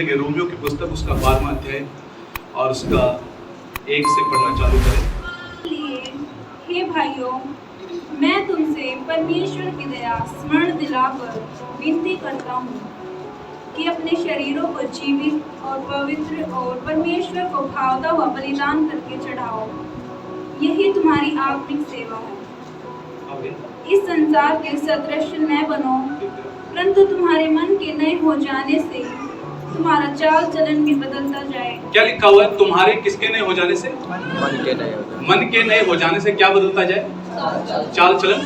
पढ़ेंगे रोमियो की पुस्तक, उसका 12वां अध्याय और उसका 1 से पढ़ना चालू करें। इसलिए हे भाइयों, मैं तुमसे परमेश्वर की दया स्मरण दिलाकर विनती करता हूँ कि अपने शरीरों को जीवित और पवित्र और परमेश्वर को भावता हुआ बलिदान करके चढ़ाओ। यही तुम्हारी आत्मिक सेवा है। इस संसार के सदृश न बनो, परंतु तुम्हारे मन के नए हो जाने से तुम्हारा चाल चलन भी बदलता जाए। क्या लिखा हुआ है? तुम्हारे किसके नए हो जाने से? मन के नए हो जाने से क्या बदलता जाए? चाल चलन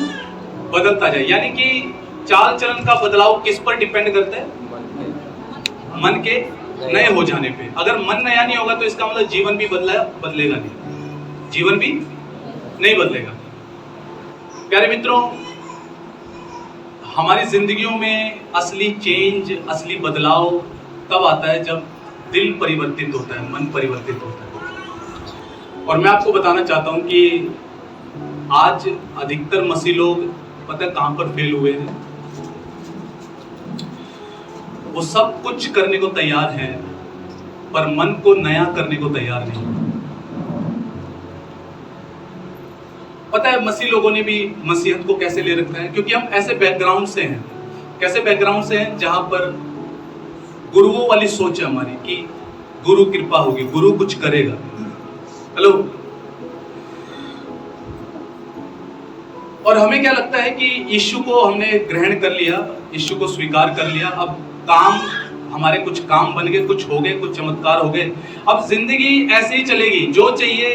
बदलता जाए। यानी कि चाल चलन का बदलाव किस पर डिपेंड करता है? मन के नए हो जाने पे। अगर मन नया नहीं होगा तो इसका मतलब जीवन भी बदलेगा नहीं, जीवन भी नहीं बदलेगा। प्यारे मित्रों, हमारी जिंदगियों में असली चेंज, असली बदलाव तब आता है जब दिल परिवर्तित होता है, मन परिवर्तित होता है। और मैं आपको बताना चाहता हूं कि आज अधिकतर मसीह लोग पता है कहां पर फेल हुए हैं? वो सब कुछ करने को तैयार हैं पर मन को नया करने को तैयार नहीं। पता है मसीह लोगों ने भी मसीहत को कैसे ले रखा है? क्योंकि हम ऐसे बैकग्राउंड से हैं। कैसे बैकग्राउंड से हैं? जहां पर गुरुओं वाली सोच है हमारी कि गुरु कृपा होगी, गुरु कुछ करेगा। हेलो। और हमें क्या लगता है कि यीशु को हमने ग्रहण कर लिया, यीशु को स्वीकार कर लिया, अब काम हमारे कुछ काम बन गए, कुछ हो गए, कुछ चमत्कार हो गए, अब जिंदगी ऐसे ही चलेगी, जो चाहिए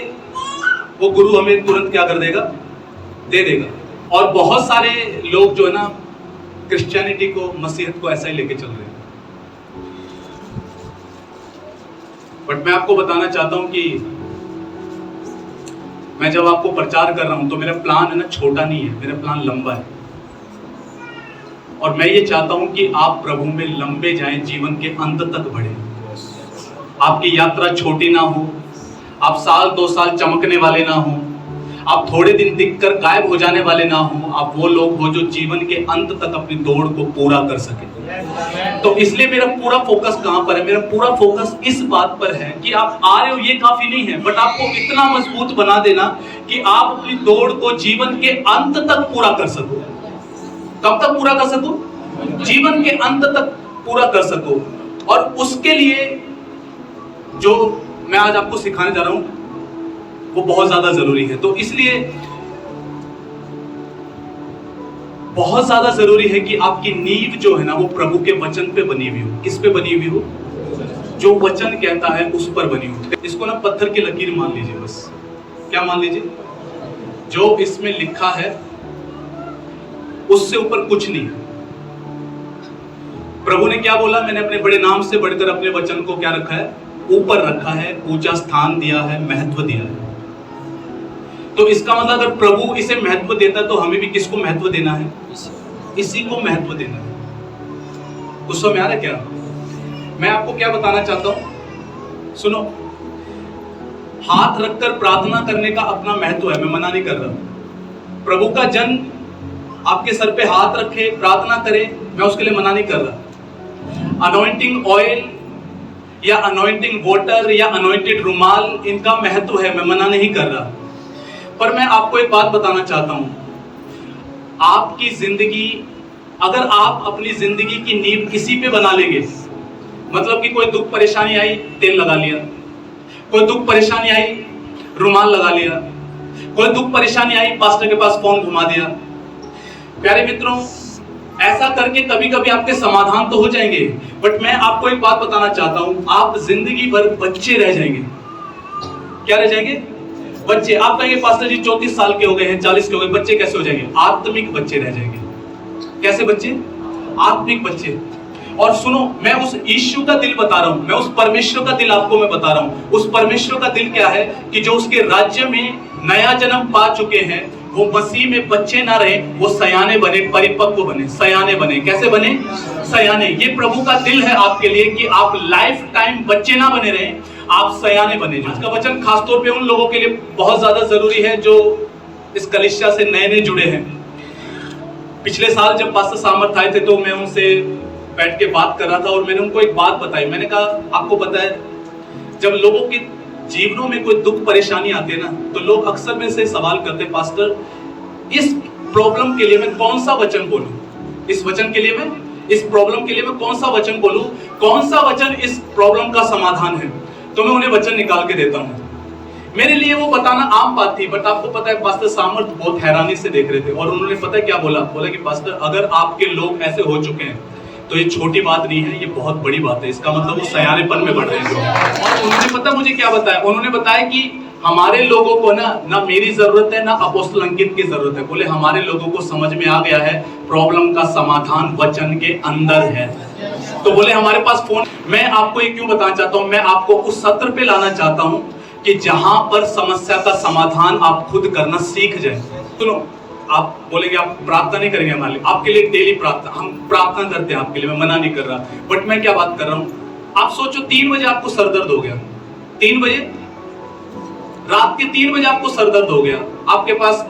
वो गुरु हमें तुरंत क्या कर देगा? दे देगा। और बहुत सारे लोग जो है ना क्रिश्चियनिटी को, मसीहत को ऐसा ही लेके चल रहे हैं। बट मैं आपको बताना चाहता हूं कि मैं जब आपको प्रचार कर रहा हूं तो मेरा प्लान है ना छोटा नहीं है, मेरा प्लान लंबा है। और मैं ये चाहता हूं कि आप प्रभु में लंबे जाएं, जीवन के अंत तक बढ़े। आपकी यात्रा छोटी ना हो, आप साल 2 साल चमकने वाले ना हो, आप थोड़े दिन दिखकर गायब हो जाने वाले ना हो। आप वो लोग हो जो जीवन के अंत तक अपनी दौड़ को पूरा कर सके। तो इसलिए मेरा पूरा फोकस कहां पर है? मेरा पूरा फोकस इस बात पर है कि आप आ रहे हो ये काफी नहीं है, बट आपको इतना मजबूत बना देना कि आप अपनी दौड़ को जीवन के अंत तक पूरा कर सको। कब तक पूरा कर सको? जीवन के अंत तक पूरा कर सको। और उसके लिए जो मैं आज आपको सिखाने जा रहा हूं वो बहुत ज्यादा जरूरी है। तो इसलिए बहुत ज्यादा जरूरी है कि आपकी नींव जो है ना वो प्रभु के वचन पे बनी हुई हो। किस पे बनी हुई हो? जो वचन कहता है उस पर बनी हो। इसको ना पत्थर की लकीर मान लीजिए, बस क्या मान लीजिए? जो इसमें लिखा है उससे ऊपर कुछ नहीं है। प्रभु ने क्या बोला? मैंने अपने बड़े नाम से बढ़कर अपने वचन को क्या रखा है? ऊपर रखा है, ऊंचा स्थान दिया है, महत्व दिया है। तो इसका मतलब अगर प्रभु इसे महत्व देता तो हमें भी किसको महत्व देना है? इसी को महत्व देना है। कुछ समझ आ रहा है क्या? मैं आपको क्या बताना चाहता हूं, सुनो। हाथ रखकर प्रार्थना करने का अपना महत्व है, मैं मना नहीं कर रहा। प्रभु का जन आपके सर पे हाथ रखे, प्रार्थना करे, मैं उसके लिए मना नहीं कर रहा। अनॉइंटिंग ऑयल या अनॉइंटिंग वाटर या अनॉइंटेड रुमाल, इनका महत्व है, मैं मना नहीं कर रहा। पर मैं आपको एक बात बताना चाहता हूं, आपकी जिंदगी, अगर आप अपनी जिंदगी की नींव किसी पे बना लेंगे, मतलब कि कोई दुख परेशानी आई, तेल लगा लिया, कोई दुख परेशानी आई, रुमाल लगा लिया, कोई दुख परेशानी आई, पास्टर के पास फोन घुमा दिया। प्यारे मित्रों, ऐसा करके कभी कभी आपके समाधान तो हो जाएंगे, बट मैं आपको एक बात बताना चाहता हूं, आप जिंदगी भर बच्चे रह जाएंगे। क्या रह जाएंगे? बच्चे। आप कहेंगे पास्टर जी 34 साल के हो गए हैं, 40 के हो गए, बच्चे कैसे हो जाएंगे? आत्मिक बच्चे रह जाएंगे। कैसे बच्चे? आत्मिक बच्चे। और सुनो, मैं उस यीशु का दिल बता रहा हूं, मैं उस परमेश्वर का दिल आपको मैं बता रहा हूं। उस परमेश्वर का दिल क्या है कि जो उसके राज्य में नया जन्म पा चुके हैं, वो मसीह में बच्चे ना रहे, वो सयाने बने, परिपक्व बने, सयाने बने। कैसे बने? सयाने। ये प्रभु का दिल है आपके लिए कि आप लाइफ टाइम बच्चे ना बने रहे, आप सयाने बने। आज का वचन खासतौर पे उन लोगों के लिए बहुत ज्यादा जरूरी है जो इस कलीसिया से नए नए जुड़े हैं। पिछले साल जब पास्टर सामर्थ आए थे तो मैं उनसे बैठ के बात कर रहा था और मैंने उनको एक बात बताई। मैंने कहा आपको पता है, जब लोगों के जीवनों में कोई दुख परेशानी आती है ना, तो लोग अक्सर में से सवाल करते हैं, पास्टर इस प्रॉब्लम के लिए मैं कौन सा वचन बोलूं, इस वचन के लिए मैं, इस प्रॉब्लम के लिए मैं कौन सा वचन बोलूं, कौन सा वचन इस प्रॉब्लम का समाधान है। तो मैं उन्हें वचन निकाल के देता हूं। मेरे लिए वो बताना आम बात थी, बट आपको पता है पास्टर सामर्थ बहुत हैरानी से देख रहे थे और उन्होंने पता है क्या बोला कि पास्टर अगर आपके लोग ऐसे हो चुके हैं तो ये छोटी बात नहीं है, ये बहुत बड़ी बात है। इसका मतलब वो सयानेपन में बढ़ रहे हैं। और उन्होंने पता मुझे क्या बताया, उन्होंने बताया कि हमारे लोगों को ना मेरी जरूरत है ना अपोस्तल अंकित की जरूरत है। बोले हमारे लोगों को समझ में आ गया है प्रॉब्लम का समाधान वचन के अंदर है। तो बोले हमारे पास फोन। मैं आपको ये क्यों बताना चाहता हूँ, मैं आपको उस सत्र पे लाना चाहता हूँ कि जहां पर समस्या का समाधान आप खुद करना सीख जाए। सुनो, आप बोलेंगे आप प्रार्थना नहीं करेंगे हमारे लिए, आपके लिए डेली प्रार्थना, हम प्रार्थना करते हैं आपके लिए, मैं मना नहीं कर रहा, बट मैं क्या बात कर रहा हूं, आप सोचो 3 बजे आपको सर दर्द हो गया, 3 बजे रात के 3 बजे आपको सर दर्द हो गया, आपके पास,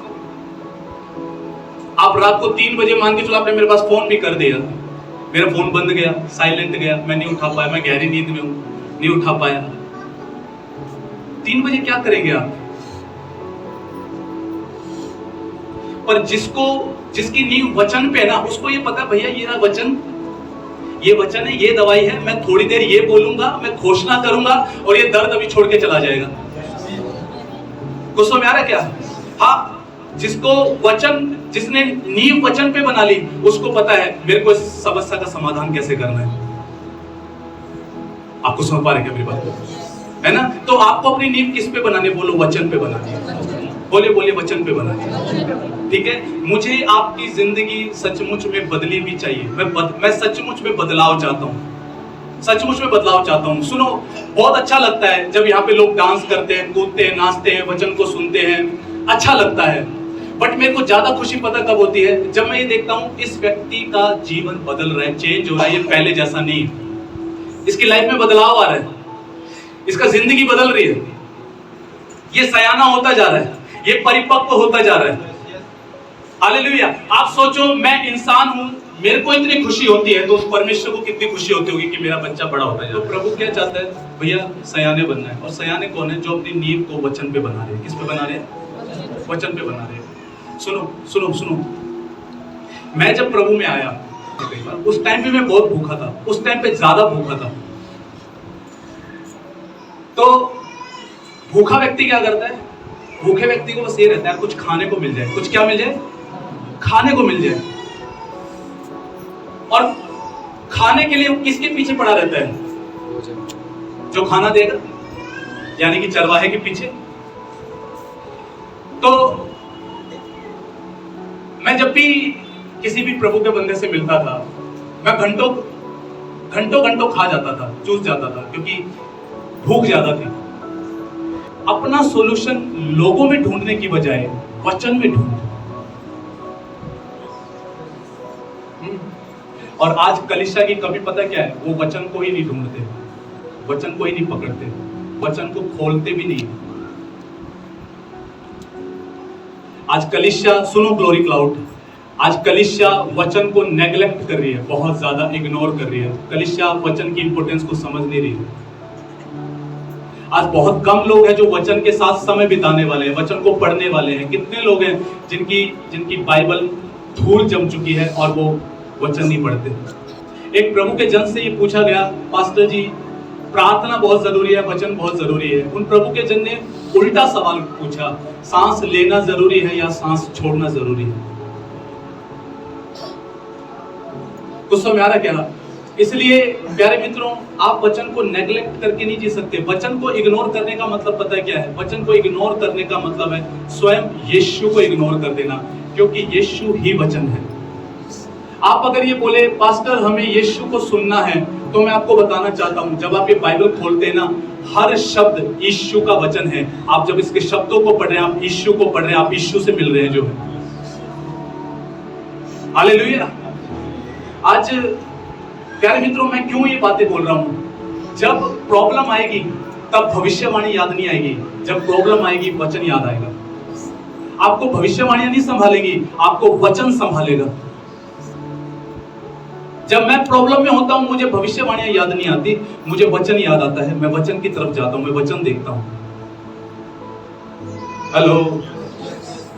आप रात को 3 बजे मान के चलो आपने मेरे पास फोन भी कर दिया, मेरा फोन बंद गया, साइलेंट गया, मैं नहीं उठा पाया, मैं गहरी नींद में हूं, नहीं उठा पाया। 3 बजे क्या करेंगे आप? पर जिसकी नींव वचन पे है ना, उसको ये पता है भैया ये वचन, ये वचन है, ये दवाई है, मैं थोड़ी देर ये बोलूंगा, मैं घोषणा करूंगा और ये दर्द अभी छोड़ के चला जाएगा। कुछ समझ आ रहा है क्या? हाँ, जिसको वचन, जिसने नींव वचन पे बना ली, उसको पता है मेरे को इस समस्या का समाधान कैसे करना है। आपको समझ पा रहे क्या मेरी बात है ना? तो आपको अपनी नींव किस पे बनानी? बोलो वचन पे बनानी। बोले वचन पे बनानी। ठीक है, मुझे आपकी जिंदगी सचमुच में बदली भी चाहिए। मैं सचमुच में बदलाव चाहता हूँ, सचमुच में बदलाव चाहता हूँ। सुनो, बहुत अच्छा लगता है जब यहाँ पे लोग डांस करते हैं, कूदते हैं, नाचते हैं, वचन को सुनते हैं, अच्छा लगता है। बट मेरे को ज्यादा खुशी पता कब होती है? जब मैं ये देखता हूँ इस व्यक्ति का जीवन बदल रहा है, चेंज हो रहा है, ये पहले जैसा नहीं, इसकी लाइफ में बदलाव आ रहा है, इसका जिंदगी बदल रही है, ये सयाना होता जा रहा है, ये परिपक्व होता जा रहा है। हालेलुया। आप सोचो, मैं इंसान हूं, मेरे को इतनी खुशी होती है, तो उस परमेश्वर को कितनी खुशी होती होगी कि मेरा बच्चा बड़ा होता है। तो प्रभु क्या चाहता है? भैया सयाने बनना है। और सयाने कौन है? जो अपनी नींव को वचन पे बना रहे हैं। किस पे बना रहे हैं? वचन पे बना रहे हैं। सुनो सुनो सुनो, मैं जब प्रभु में आया, उस टाइम पे मैं बहुत भूखा था, उस टाइम पे ज्यादा भूखा था। तो भूखा व्यक्ति क्या करता है? भूखे व्यक्ति को बस ये रहता है कुछ खाने को मिल जाए, कुछ क्या मिल जाए? खाने को मिल जाए। और खाने के लिए किसके पीछे पड़ा रहता है? जो खाना देगा, यानी कि चरवाहे के पीछे। तो मैं जब भी किसी भी प्रभु के बंदे से मिलता था, मैं घंटों घंटों खा जाता था, चूस जाता था, क्योंकि भूख ज्यादा थी। अपना सॉल्यूशन लोगों में ढूंढने की बजाय वचन में ढूंढ। और आज कलीसिया की कमी पता क्या है? वो वचन को ही नहीं ढूंढते, वचन को ही नहीं पकड़ते, वचन को खोलते भी नहीं। आज कलीसिया, सुनो ग्लोरी क्लाउड, आज कलीसिया वचन को नेग्लेक्ट कर रही है, बहुत ज्यादा इग्नोर कर रही है। कलीसिया वचन की इंपॉर्टेंस को समझ नहीं रही है। आज बहुत कम लोग हैं जो वचन के साथ समय बिताने वाले हैं, वचन को पढ़ने वाले हैं। कितने लोग हैं जिनकी बाइबल धूल जम चुकी है और वो वचन नहीं पढ़ते। एक प्रभु के जन से ये पूछा गया, पास्टर जी प्रार्थना बहुत जरूरी है, वचन बहुत जरूरी है। उन प्रभु के जन ने उल्टा सवाल पूछा, सांस लेना जरूरी है या सांस छोड़ना जरूरी है? कुछ समझ आ रहा क्या? इसलिए प्यारे मित्रों, आप वचन को नेग्लेक्ट करके नहीं जी सकते। वचन को इग्नोर करने का मतलब पता है क्या है? वचन को इग्नोर करने का मतलब है स्वयं यीशु को इग्नोर कर देना, क्योंकि यीशु ही वचन है। आप अगर ये बोले पास्टर हमें यीशु को सुनना है, तो मैं आपको बताना चाहता हूं, जब आप ये बाइबल खोलते हैं ना, हर शब्द यीशु का वचन है। आप जब इसके शब्दों को पढ़ रहे हैं, आप यीशु को पढ़ रहे हैं, आप यीशु से मिल रहे हैं जो है। हालेलुया। आज प्यारे मित्रों, मैं क्यों ये बातें बोल रहा हूं? जब प्रॉब्लम आएगी तब भविष्यवाणी याद नहीं आएगी, जब प्रॉब्लम आएगी वचन याद आएगा। आपको भविष्यवाणी नहीं संभालेगी, आपको वचन संभालेगा। जब मैं प्रॉब्लम में होता हूं मुझे भविष्यवाणियां याद नहीं आती, मुझे वचन याद आता है, मैं वचन की तरफ जाता हूं, मैं वचन देखता हूं। हेलो,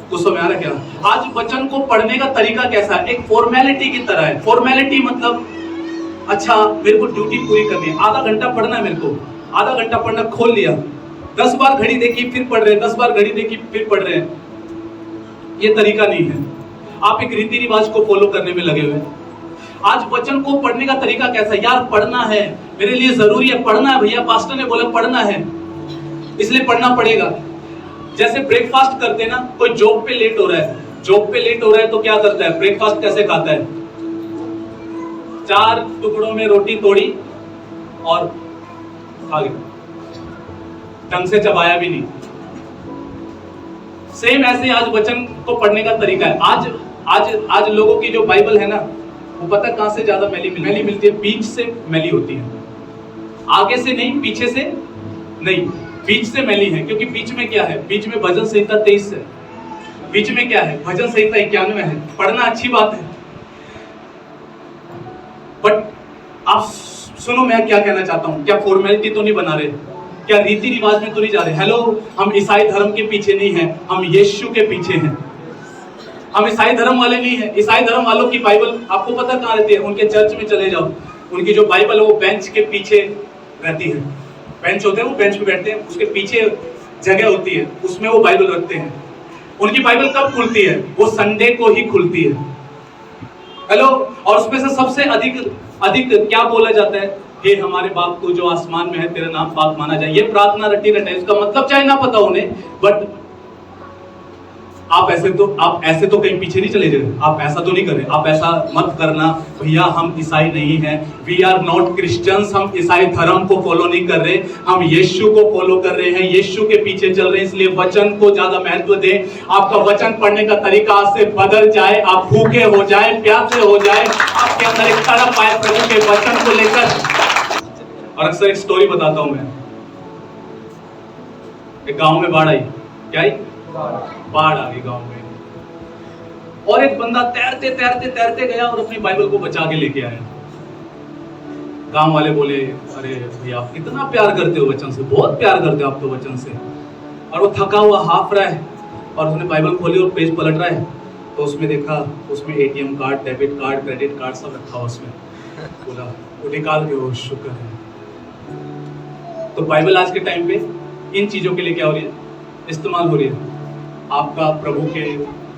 कुछ समझ आ रहा क्या? आज वचन को पढ़ने का तरीका कैसा है? एक फॉर्मेलिटी की तरह है। फॉर्मेलिटी मतलब अच्छा मेरे को ड्यूटी पूरी करनी है, आधा घंटा पढ़ना है, मेरे को आधा घंटा पढ़ना, खोल लिया, 10 बार घड़ी देखी फिर पढ़ रहे हैं, 10 बार घड़ी देखी फिर पढ़ रहे हैं। ये तरीका नहीं है। आप एक रीति रिवाज को फॉलो करने में लगे हुए हैं। आज वचन को पढ़ने का तरीका कैसा है? यार पढ़ना है, मेरे लिए जरूरी है, पढ़ना है भैया, पास्टर ने बोला पढ़ना है इसलिए पढ़ना पड़ेगा। जैसे ब्रेकफास्ट करते हैं ना, कोई जॉब पे लेट हो रहा है, जॉब पे लेट हो रहा है तो क्या करता है? ब्रेकफास्ट कैसे खाता है? 4 टुकड़ों में रोटी तोड़ी और खा गया, ढंग से चबाया भी नहीं। सेम ऐसे आज वचन को पढ़ने का तरीका है। आज लोगों की जो बाइबल है ना, वो पता कहां से ज्यादा मैली मिलती है? बीच से मैली होती है, आगे से नहीं, पीछे से नहीं, बीच से मैली है। क्योंकि बीच में क्या है? बीच में भजन संहिता 23 है, बीच में क्या है? भजन संहिता 91 है। पढ़ना अच्छी बात है, बट आप सुनो मैं क्या कहना चाहता हूं। क्या फॉर्मेलिटी तो नहीं बना रहे? क्या रीति रिवाज में तो नहीं जा रहे? हेलो, हम ईसाई धर्म के पीछे नहीं हैं, हम यीशु के पीछे हैं। हम ईसाई धर्म वाले नहीं हैं। ईसाई धर्म वालों की बाइबल आपको पता कहां रहती है? उनके चर्च में चले जाओ, उनकी जो बाइबल है वो बेंच के पीछे रहती है। बेंच होते हैं, वो बेंच पे बैठते हैं, उसके पीछे जगह होती है, उसमें वो बाइबल रखते हैं। उनकी बाइबल कब खुलती है? वो संडे को ही खुलती है। हेलो, और उसमें से सबसे अधिक क्या बोला जाता है? हे हमारे बाप को जो आसमान में है, तेरा नाम पाक माना जाए। ये प्रार्थना रटी रटाई, उसका मतलब चाहे ना पता उन्हें, बट आप ऐसे तो कहीं पीछे नहीं चले जाए। आप ऐसा तो नहीं करें, आप ऐसा मत करना भैया, हम ईसाई नहीं हैं, वी आर नॉट क्रिश्चियंस। हम ईसाई धर्म को फॉलो नहीं कर रहे, हम यीशु को फॉलो कर रहे हैं, यीशु के पीछे चल रहे हैं। इसलिए वचन को ज्यादा महत्व दें। आपका वचन पढ़ने का तरीका आज से बदल जाए, आप भूखे हो जाए, प्यासे हो जाए, आपके अंदर एक तड़प आए प्रभु के वचन को लेकर। और अक्सर एक स्टोरी बताता हूं मैं। एक गांव में बाढ़ आई। क्या आई? बाढ़ आ गई गांव में, और एक बंदा तैरते तैरते तैरते गया और अपनी बाइबल को बचा के लेके आया। गांव वाले बोले, अरे भैया आप कितना प्यार करते हो वचन से, बहुत प्यार करते हो आप तो वचन से। और वो थका हुआ हाफ रहा है, और उसने बाइबल खोली और पेज पलट रहा है, तो उसमें देखा, उसमें ATM card, debit card, credit card सब रखा हुआ उसमें। बोला, वो निकाल के, वो शुक्र है। तो बाइबल आज के टाइम पे इन चीजों के लिए क्या हो रही है? इस्तेमाल हो रही है। आपका प्रभु के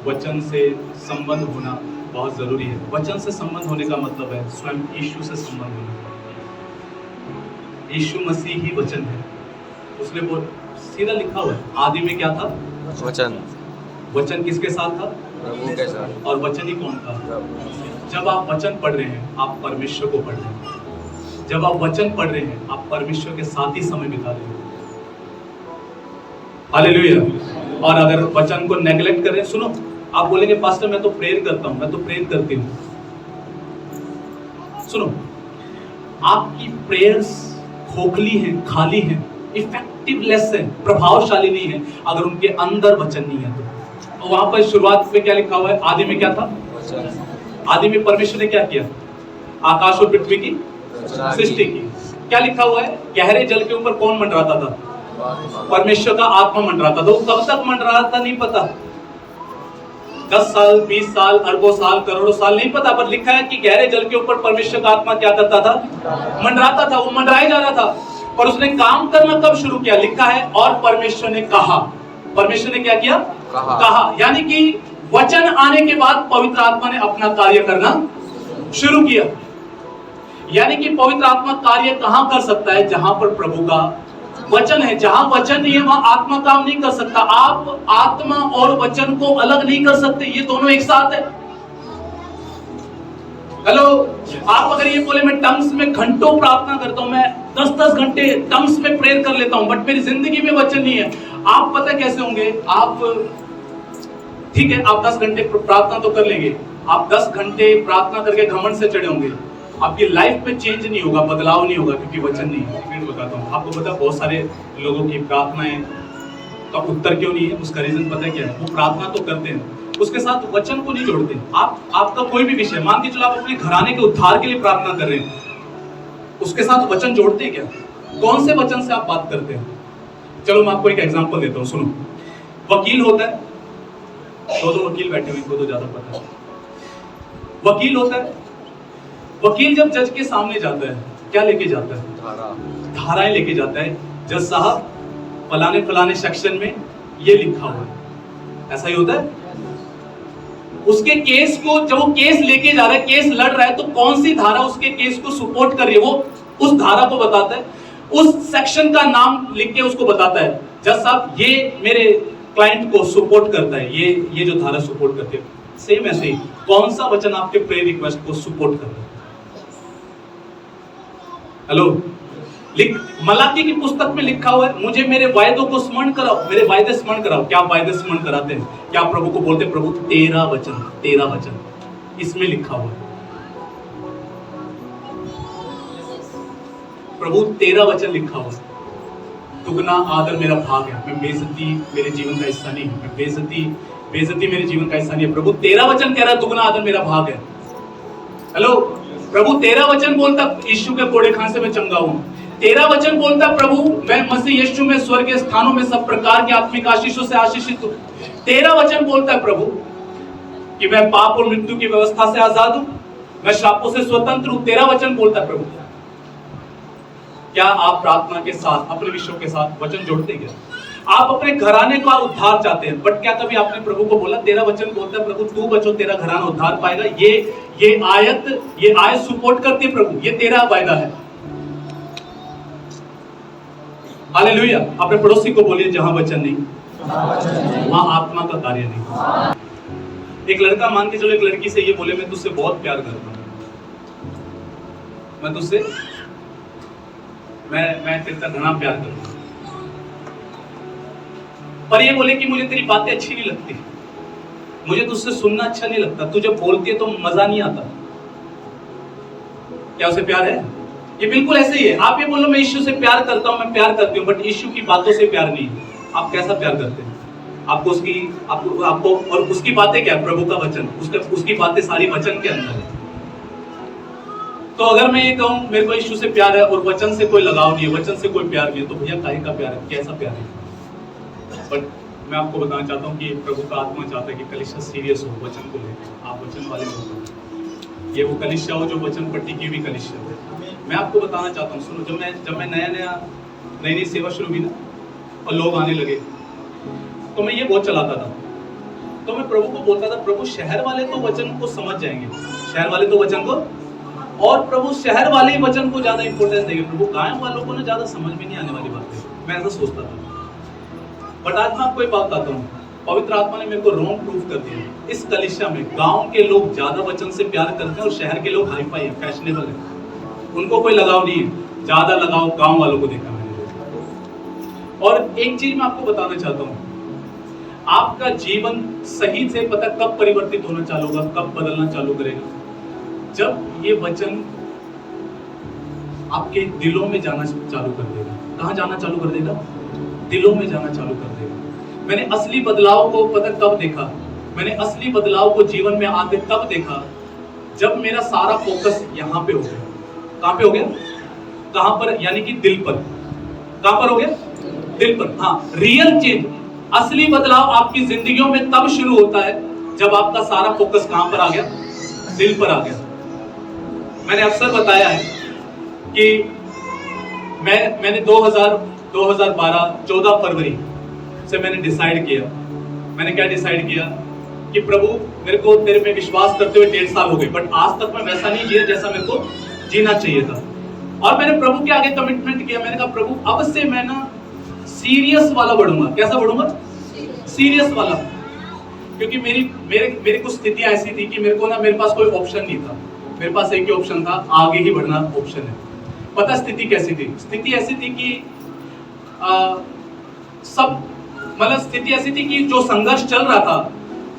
वचन से संबंध होना बहुत जरूरी है। वचन से संबंध होने का मतलब है स्वयं यीशु से संबंध होना। यीशु मसीह ही वचन है। उसने वो सीधा लिखा हुआ है, आदि में क्या था? वचन। वचन किसके साथ था? प्रभु के साथ। और वचन ही कौन था? जब आप वचन पढ़ रहे हैं, आप परमेश्वर को पढ़ रहे हैं। जब आप वचन पढ़ रहे हैं, आप परमेश्वर के साथ ही समय बिता रहे हैं। हालेलुया। और अगर वचन को नेग्लेक्ट करें, सुनो, आप बोलेंगे पास्टर मैं तो प्रेयर करता हूं, मैं तो प्रेयर करती हूं। सुनो, आपकी प्रेयर्स खोखली हैं, खाली हैं, इफेक्टिवलेस है, प्रभावशाली नहीं है अगर उनके अंदर वचन नहीं है तो। वहां पर शुरुआत में क्या लिखा हुआ है? आदि में क्या था? आदि में परमेश्वर ने क्या किया? आकाश और पृथ्वी की सृष्टि की। क्या लिखा हुआ है? गहरे जल के ऊपर कौन मंडराता था? परमेश्वर का आत्मा मंडराता था। वो कब तक मंडरा था नहीं पता, 10 साल, 20 साल, अरबों साल, करोड़ों साल नहीं पता, पर लिखा है कि गहरे जल के ऊपर परमेश्वर का आत्मा क्या करता था? मंडराता था। वो मंडराया जा रहा था, पर उसने काम करना कब शुरू किया? लिखा है, और परमेश्वर ने कहा। परमेश्वर ने क्या किया? कहा। यानी कि वचन आने के बाद पवित्र आत्मा ने अपना कार्य करना शुरू किया। यानी कि पवित्र आत्मा कार्य कहां कर सकता है? जहां पर प्रभु का वचन है। जहां वचन नहीं है वहां आत्मा काम नहीं कर सकता। आप आत्मा और वचन को अलग नहीं कर सकते, ये दोनों एक साथ है। हेलो, आप अगर ये बोले मैं टंग्स में घंटों प्रार्थना करता हूं, मैं 10-10 घंटे टंग्स में प्रेयर कर लेता हूं, बट मेरी जिंदगी में वचन नहीं है, आप पता कैसे होंगे? आप ठीक है, आप 10 घंटे प्रार्थना तो कर लेंगे, आप 10 घंटे प्रार्थना करके घमंड से चढ़े होंगे, आपकी लाइफ में चेंज नहीं होगा, बदलाव नहीं होगा, क्योंकि वचन नहीं है। मैं बताता हूँ आपको, पता बहुत सारे लोगों की प्रार्थनाएं तो उत्तर क्यों नहीं है? उसका रीजन पता है क्या है? वो प्रार्थना तो करते हैं, उसके साथ वचन को नहीं जोड़ते। आपका कोई भी विषय, मान के चलो आप अपने घराने के उद्धार के लिए प्रार्थना कर रहे हैं, उसके साथ वचन जोड़ते हैं क्या? कौन से वचन से आप बात करते हैं? चलो मैं आपको एक एग्जांपल देता हूं, सुनो। वकील होता है, दो वकील बैठे हुए, इनको तो ज्यादा पता है। वकील होता है, वकील जब जज के सामने जाता है, क्या लेके जाता है? धाराएं लेके जाता है। जज साहब, फलाने फलाने सेक्शन में ये लिखा हुआ है, ऐसा ही होता है। उसके केस को, जब वो केस लेके जा रहा है, केस लड़ रहा है, तो कौन सी धारा उसके केस को सपोर्ट कर रही है, वो उस धारा को बताता है, उस सेक्शन का नाम लिख के उसको बताता है, जज साहब ये मेरे क्लाइंट को सपोर्ट करता है, ये जो धारा सपोर्ट करती है। सेम ऐसे ही कौन सा वचन आपके प्रेयर रिक्वेस्ट को सपोर्ट कर रहा है? हेलो, मलाकी की पुस्तक में लिखा हुआ है, मुझे मेरे वायदों को स्मरण कराओ, मेरे वायदे स्मरण कराओ। क्या आप वायदे स्मरण कराते हैं? क्या आप प्रभु को बोलते हैं, प्रभु तेरा वचन इसमें लिखा हुआ है, प्रभु तेरा वचन लिखा हुआ है, दुगना आदर मेरा भाग है, मैं बेइज्जती मेरे जीवन का हिस्सा नहीं है, मैं बेइज्जती मेरे जीवन का हिस्सा नहीं है। प्रभु तेरा वचन कह रहा है, दुगना आदर मेरा भाग है। हेलो, प्रभु तेरा वचन बोलता यीशु के कोड़े खाने से मैं चंगा हूं। तेरा वचन बोलता प्रभु मैं मसीह यीशु में स्वर्गीय स्थानों में सब प्रकार के आत्मिक आशीषों से आशीषित हूं। तेरा वचन बोलता है प्रभु कि मैं पाप और मृत्यु की व्यवस्था से आजाद हूं, मैं श्रापों से स्वतंत्र हूं। तेरा वचन बोलता है प्रभु। क्या आप प्रार्थना के साथ, अपने विषयों के साथ वचन जोड़ते हैं? आप अपने घराने का उद्धार चाहते हैं, बट क्या कभी आपने प्रभु को बोला तेरा वचन बोलता है प्रभु तू बचो, तेरा घराना उद्धार पाएगा? ये आयत सपोर्ट करती है प्रभु, ये तेरा वायदा है। हालेलुया। अपने पड़ोसी को बोलिए जहां वचन नहीं वहां आत्मा का कार्य नहीं। एक लड़का, मान के चलो एक लड़की से ये बोले मैं तुझसे बहुत प्यार करता हूं, मैं तुझसे मैं तेरे से घना प्यार करता हूं, पर ये बोले कि मुझे तेरी बातें अच्छी नहीं लगती, मुझे तुझसे सुनना अच्छा नहीं लगता, तू जब बोलती है तो मजा नहीं आता। क्या उसे प्यार है? ये बिल्कुल ऐसे ही है। आप ये बोलो मैं यीशु से प्यार करता हूं, मैं प्यार करती हूं, बट यीशु की बातों से प्यार नहीं। आप कैसा प्यार करते हैं? आपको और उसकी बातें क्या? प्रभु का वचन, उसकी बातें सारी वचन के अंदर है। तो अगर मैं ये कहूं मेरे को यीशु से प्यार है और वचन से कोई लगाव नहीं है, वचन से कोई प्यार नहीं है, तो भैया काहे का प्यार है? कैसा प्यार है? बट मैं आपको बताना चाहता हूँ कि प्रभु का आत्मा चाहता है कि कलीसिया सीरियस हो वचन को लेकर। आप वचन वाले हो, ये वो कलीसिया हो जो वचन पर टिकी हुई कलीसिया हो। मैं आपको बताना चाहता हूँ, सुनो, जब मैं नई सेवा शुरू की ना और लोग आने लगे, तो मैं ये बहुत चलाता था। तो मैं प्रभु को बोलता था प्रभु शहर वाले तो वचन को समझ जाएंगे, शहर वाले तो वचन को, और प्रभु शहर वाले ही वचन को ज्यादा इंपॉर्टेंस देंगे, प्रभु गांव वालों को ना ज्यादा समझ में नहीं आने वाली बात है। मैं ऐसा सोचता था। बट आज मैं आपको एक बात बताता हूँ, पवित्र आत्मा ने मेरे को रॉन्ग प्रूफ कर दिया। इस कलीसिया में गांव के लोग ज्यादा वचन से प्यार करते हैं और शहर के लोग हाईफाई है, फैशनेबल है, उनको कोई लगाव नहीं है। ज्यादा लगाव गांव वालों को देखा मैंने। और एक चीज मैं आपको बताना चाहता हूँ, आपका जीवन सही से पता कब परिवर्तित होना चालू होगा, कब बदलना चालू करेगा? जब ये वचन आपके दिलों में जाना चालू कर देगा। कहाँ जाना चालू कर देगा? दिलों में जाना चालू कर देगा। मैंने असली बदलाव को पता कब देखा? मैंने असली बदलाव को जीवन में आते तब देखा जब मेरा सारा फोकस यहाँ पे हो गया। कहाँ पे हो गया? कहाँ पर? यानी कि दिल पर। कहाँ पर हो गया? दिल पर। हाँ, रियल चेंज, असली बदलाव आपकी जिंदगियों में तब शुरू होता है जब आपका सारा फोकस कहाँ पर आ गया? दिल पर आ गया। मैंने अक्सर बताया है कि मैंने 2012 14 फरवरी से मैंने डिसाइड किया। मैंने क्या डिसाइड किया कि प्रभु मेरे को तेरे पे विश्वास करते हुए 1.5 साल हो गए, बट आज तक मैं वैसा नहीं जिया जैसा मेरे को जीना चाहिए था। और मैंने प्रभु के आगे कमिटमेंट किया। मैंने कहा प्रभु अब से मैं ना सीरियस वाला बढ़ूंगा। कैसा बढ़ूंगा? सीरियस वाला। क्योंकि मेरी कुछ स्थितियां ऐसी थी कि मेरे पास कोई ऑप्शन नहीं था। मेरे पास एक ही ऑप्शन था, आगे ही बढ़ना ऑप्शन है। पता स्थिति कैसी थी? स्थिति ऐसी थी कि स्थिति ऐसी थी कि जो संघर्ष चल रहा था,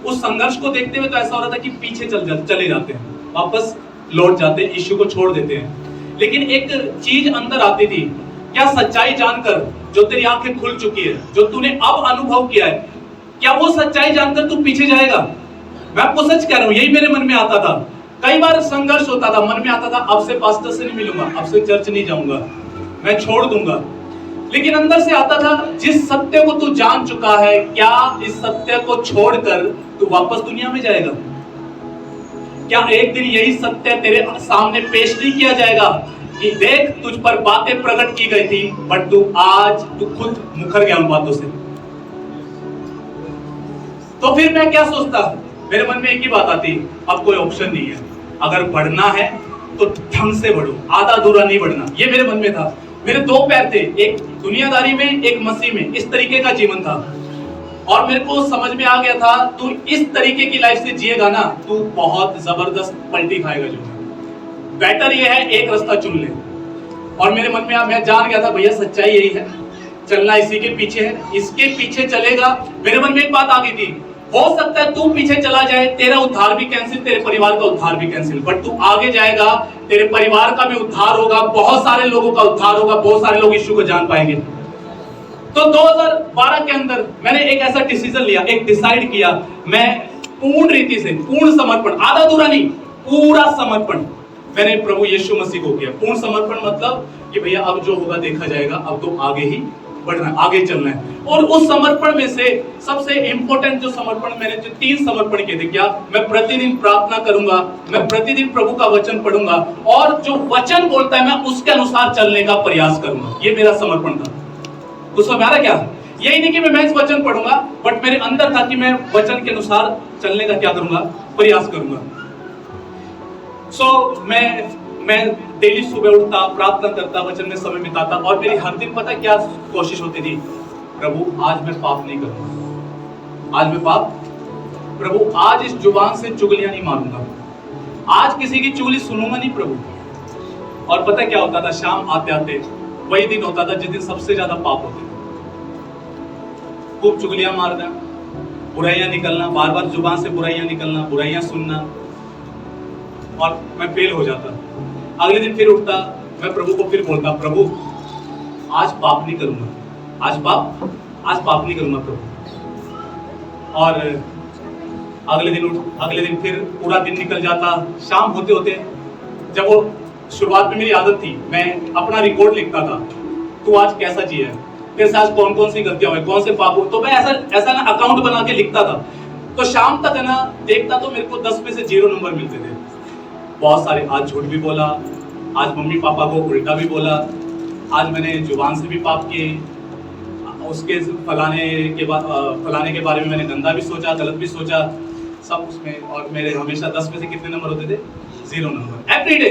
उस संघर्ष को देखते हुए तो ऐसा हो रहा था कि पीछे चले जाते हैं, वापस लौट जाते हैं, यीशु को छोड़ देते हैं। लेकिन एक चीज अंदर आती थी क्या सच्चाई जानकर जो तेरी आंखें खुल चुकी है, जो तूने अब अनुभव किया है, क्या वो सच्चाई जानकर तू पीछे जाएगा? मैं आपको सच कह रहा हूं, यही मेरे मन में आता था। कई बार संघर्ष होता था, मन में आता था अब से पास्टर से नहीं मिलूंगा, अब से चर्च नहीं जाऊंगा, मैं छोड़ दूंगा। लेकिन अंदर से आता था, जिस सत्य को तू जान चुका है, क्या इस सत्य को छोड़कर तू वापस दुनिया में जाएगा? क्या एक दिन यही सत्य तेरे सामने पेश नहीं किया जाएगा कि देख तुझ पर बातें प्रकट की गई थी, बट तू खुद मुकर गया उन बातों से। तो फिर मैं क्या सोचता, मेरे मन में एक ही बात आती, अब कोई ऑप्शन नहीं है, अगर बढ़ना है तो ढंग से बढ़ो, आधा अधूरा नहीं बढ़ना। ये मेरे मन में था। मेरे दो पैर थे, एक दुनियादारी में, एक मसीह में, इस तरीके का जीवन था। और मेरे को समझ में आ गया था, तू इस तरीके की लाइफ से जिएगा ना, तू बहुत जबरदस्त पलटी खाएगा। जो बेटर ये है, एक रास्ता चुन ले। और मेरे मन में मैं जान गया था, भैया सच्चाई यही है, चलना इसी के पीछे है, इसके पीछे चलेगा। मेरे मन में एक बात आ गई थी, हो सकता है तू पीछे चला जाए, तेरा उद्धार भी कैंसिल, तेरे परिवार का उद्धार भी कैंसिल, बट तू आगे जाएगा, तेरे परिवार का भी उद्धार होगा, बहुत सारे लोगों का उद्धार होगा, बहुत सारे लोग यीशु को जान पाएंगे। तो 2012 के अंदर मैंने एक ऐसा डिसीजन लिया, एक डिसाइड किया, मैं पूर्ण रीति से, पूर्ण समर्पण, आधा अधूरा नहीं, पूरा समर्पण मैंने प्रभु यीशु मसीह को किया। पूर्ण समर्पण मतलब कि भैया अब जो होगा देखा जाएगा, अब तो आगे ही बढ़ना है, आगे चलना है। और उस समर्पण में से सबसे इंपॉर्टेंट जो समर्पण, मैंने जो 3 समर्पण किए थे, क्या मैं प्रतिदिन प्रार्थना करूंगा, मैं प्रतिदिन प्रभु का वचन पढ़ूंगा, और जो वचन बोलता है मैं उसके अनुसार चलने का प्रयास करूंगा। ये मेरा समर्पण था। तो समझ आ रहा क्या? यही नहीं कि मैं इस वचन पढ़ूंगा, बट मेरे अंदर था कि मैं वचन के अनुसार चलने का क्या करूंगा, प्रयास करूंगा। मैं डेली सुबह उठता, प्रार्थना करता, वचन में समय बिताता, और मेरी हर दिन पता क्या कोशिश होती थी, प्रभु आज मैं पाप नहीं करूंगा, आज मैं पाप, प्रभु आज इस जुबान से चुगलियां नहीं मारूंगा, आज किसी की चुगली सुनूंगा नहीं प्रभु। और पता क्या होता था, शाम आते आते वही दिन होता था जिस दिन सबसे ज्यादा पाप होते थे। खूब चुगलियां मारना, बुराइयां निकलना, बार बार जुबान से बुराइयां निकलना, बुराइयां सुनना, और मैं फेल हो जाता। अगले दिन फिर उठता, मैं प्रभु को फिर बोलता, प्रभु आज पाप नहीं करूंगा, आज पाप नहीं करूंगा प्रभु। और अगले दिन फिर पूरा दिन निकल जाता। शाम होते होते, जब वो शुरुआत में मेरी आदत थी, मैं अपना रिकॉर्ड लिखता था, तू आज कैसा जिया है, तेरे साथ कौन कौन सी गलतियां हुई, कौन से पाप हुए, तो मैं ऐसा ना अकाउंट बना के लिखता था। तो शाम तक है ना देखता, तो मेरे को 10 में से 0 नंबर मिलते थे। बहुत सारे, आज झूठ भी बोला, आज मम्मी पापा को उल्टा भी बोला, आज मैंने जुबान से भी पाप किए, उसके फलाने के बारे में मैंने गंदा भी सोचा, गलत भी सोचा, सब उसमें। और मेरे हमेशा 10 में से कितने नंबर होते थे? 0 नंबर एवरीडे।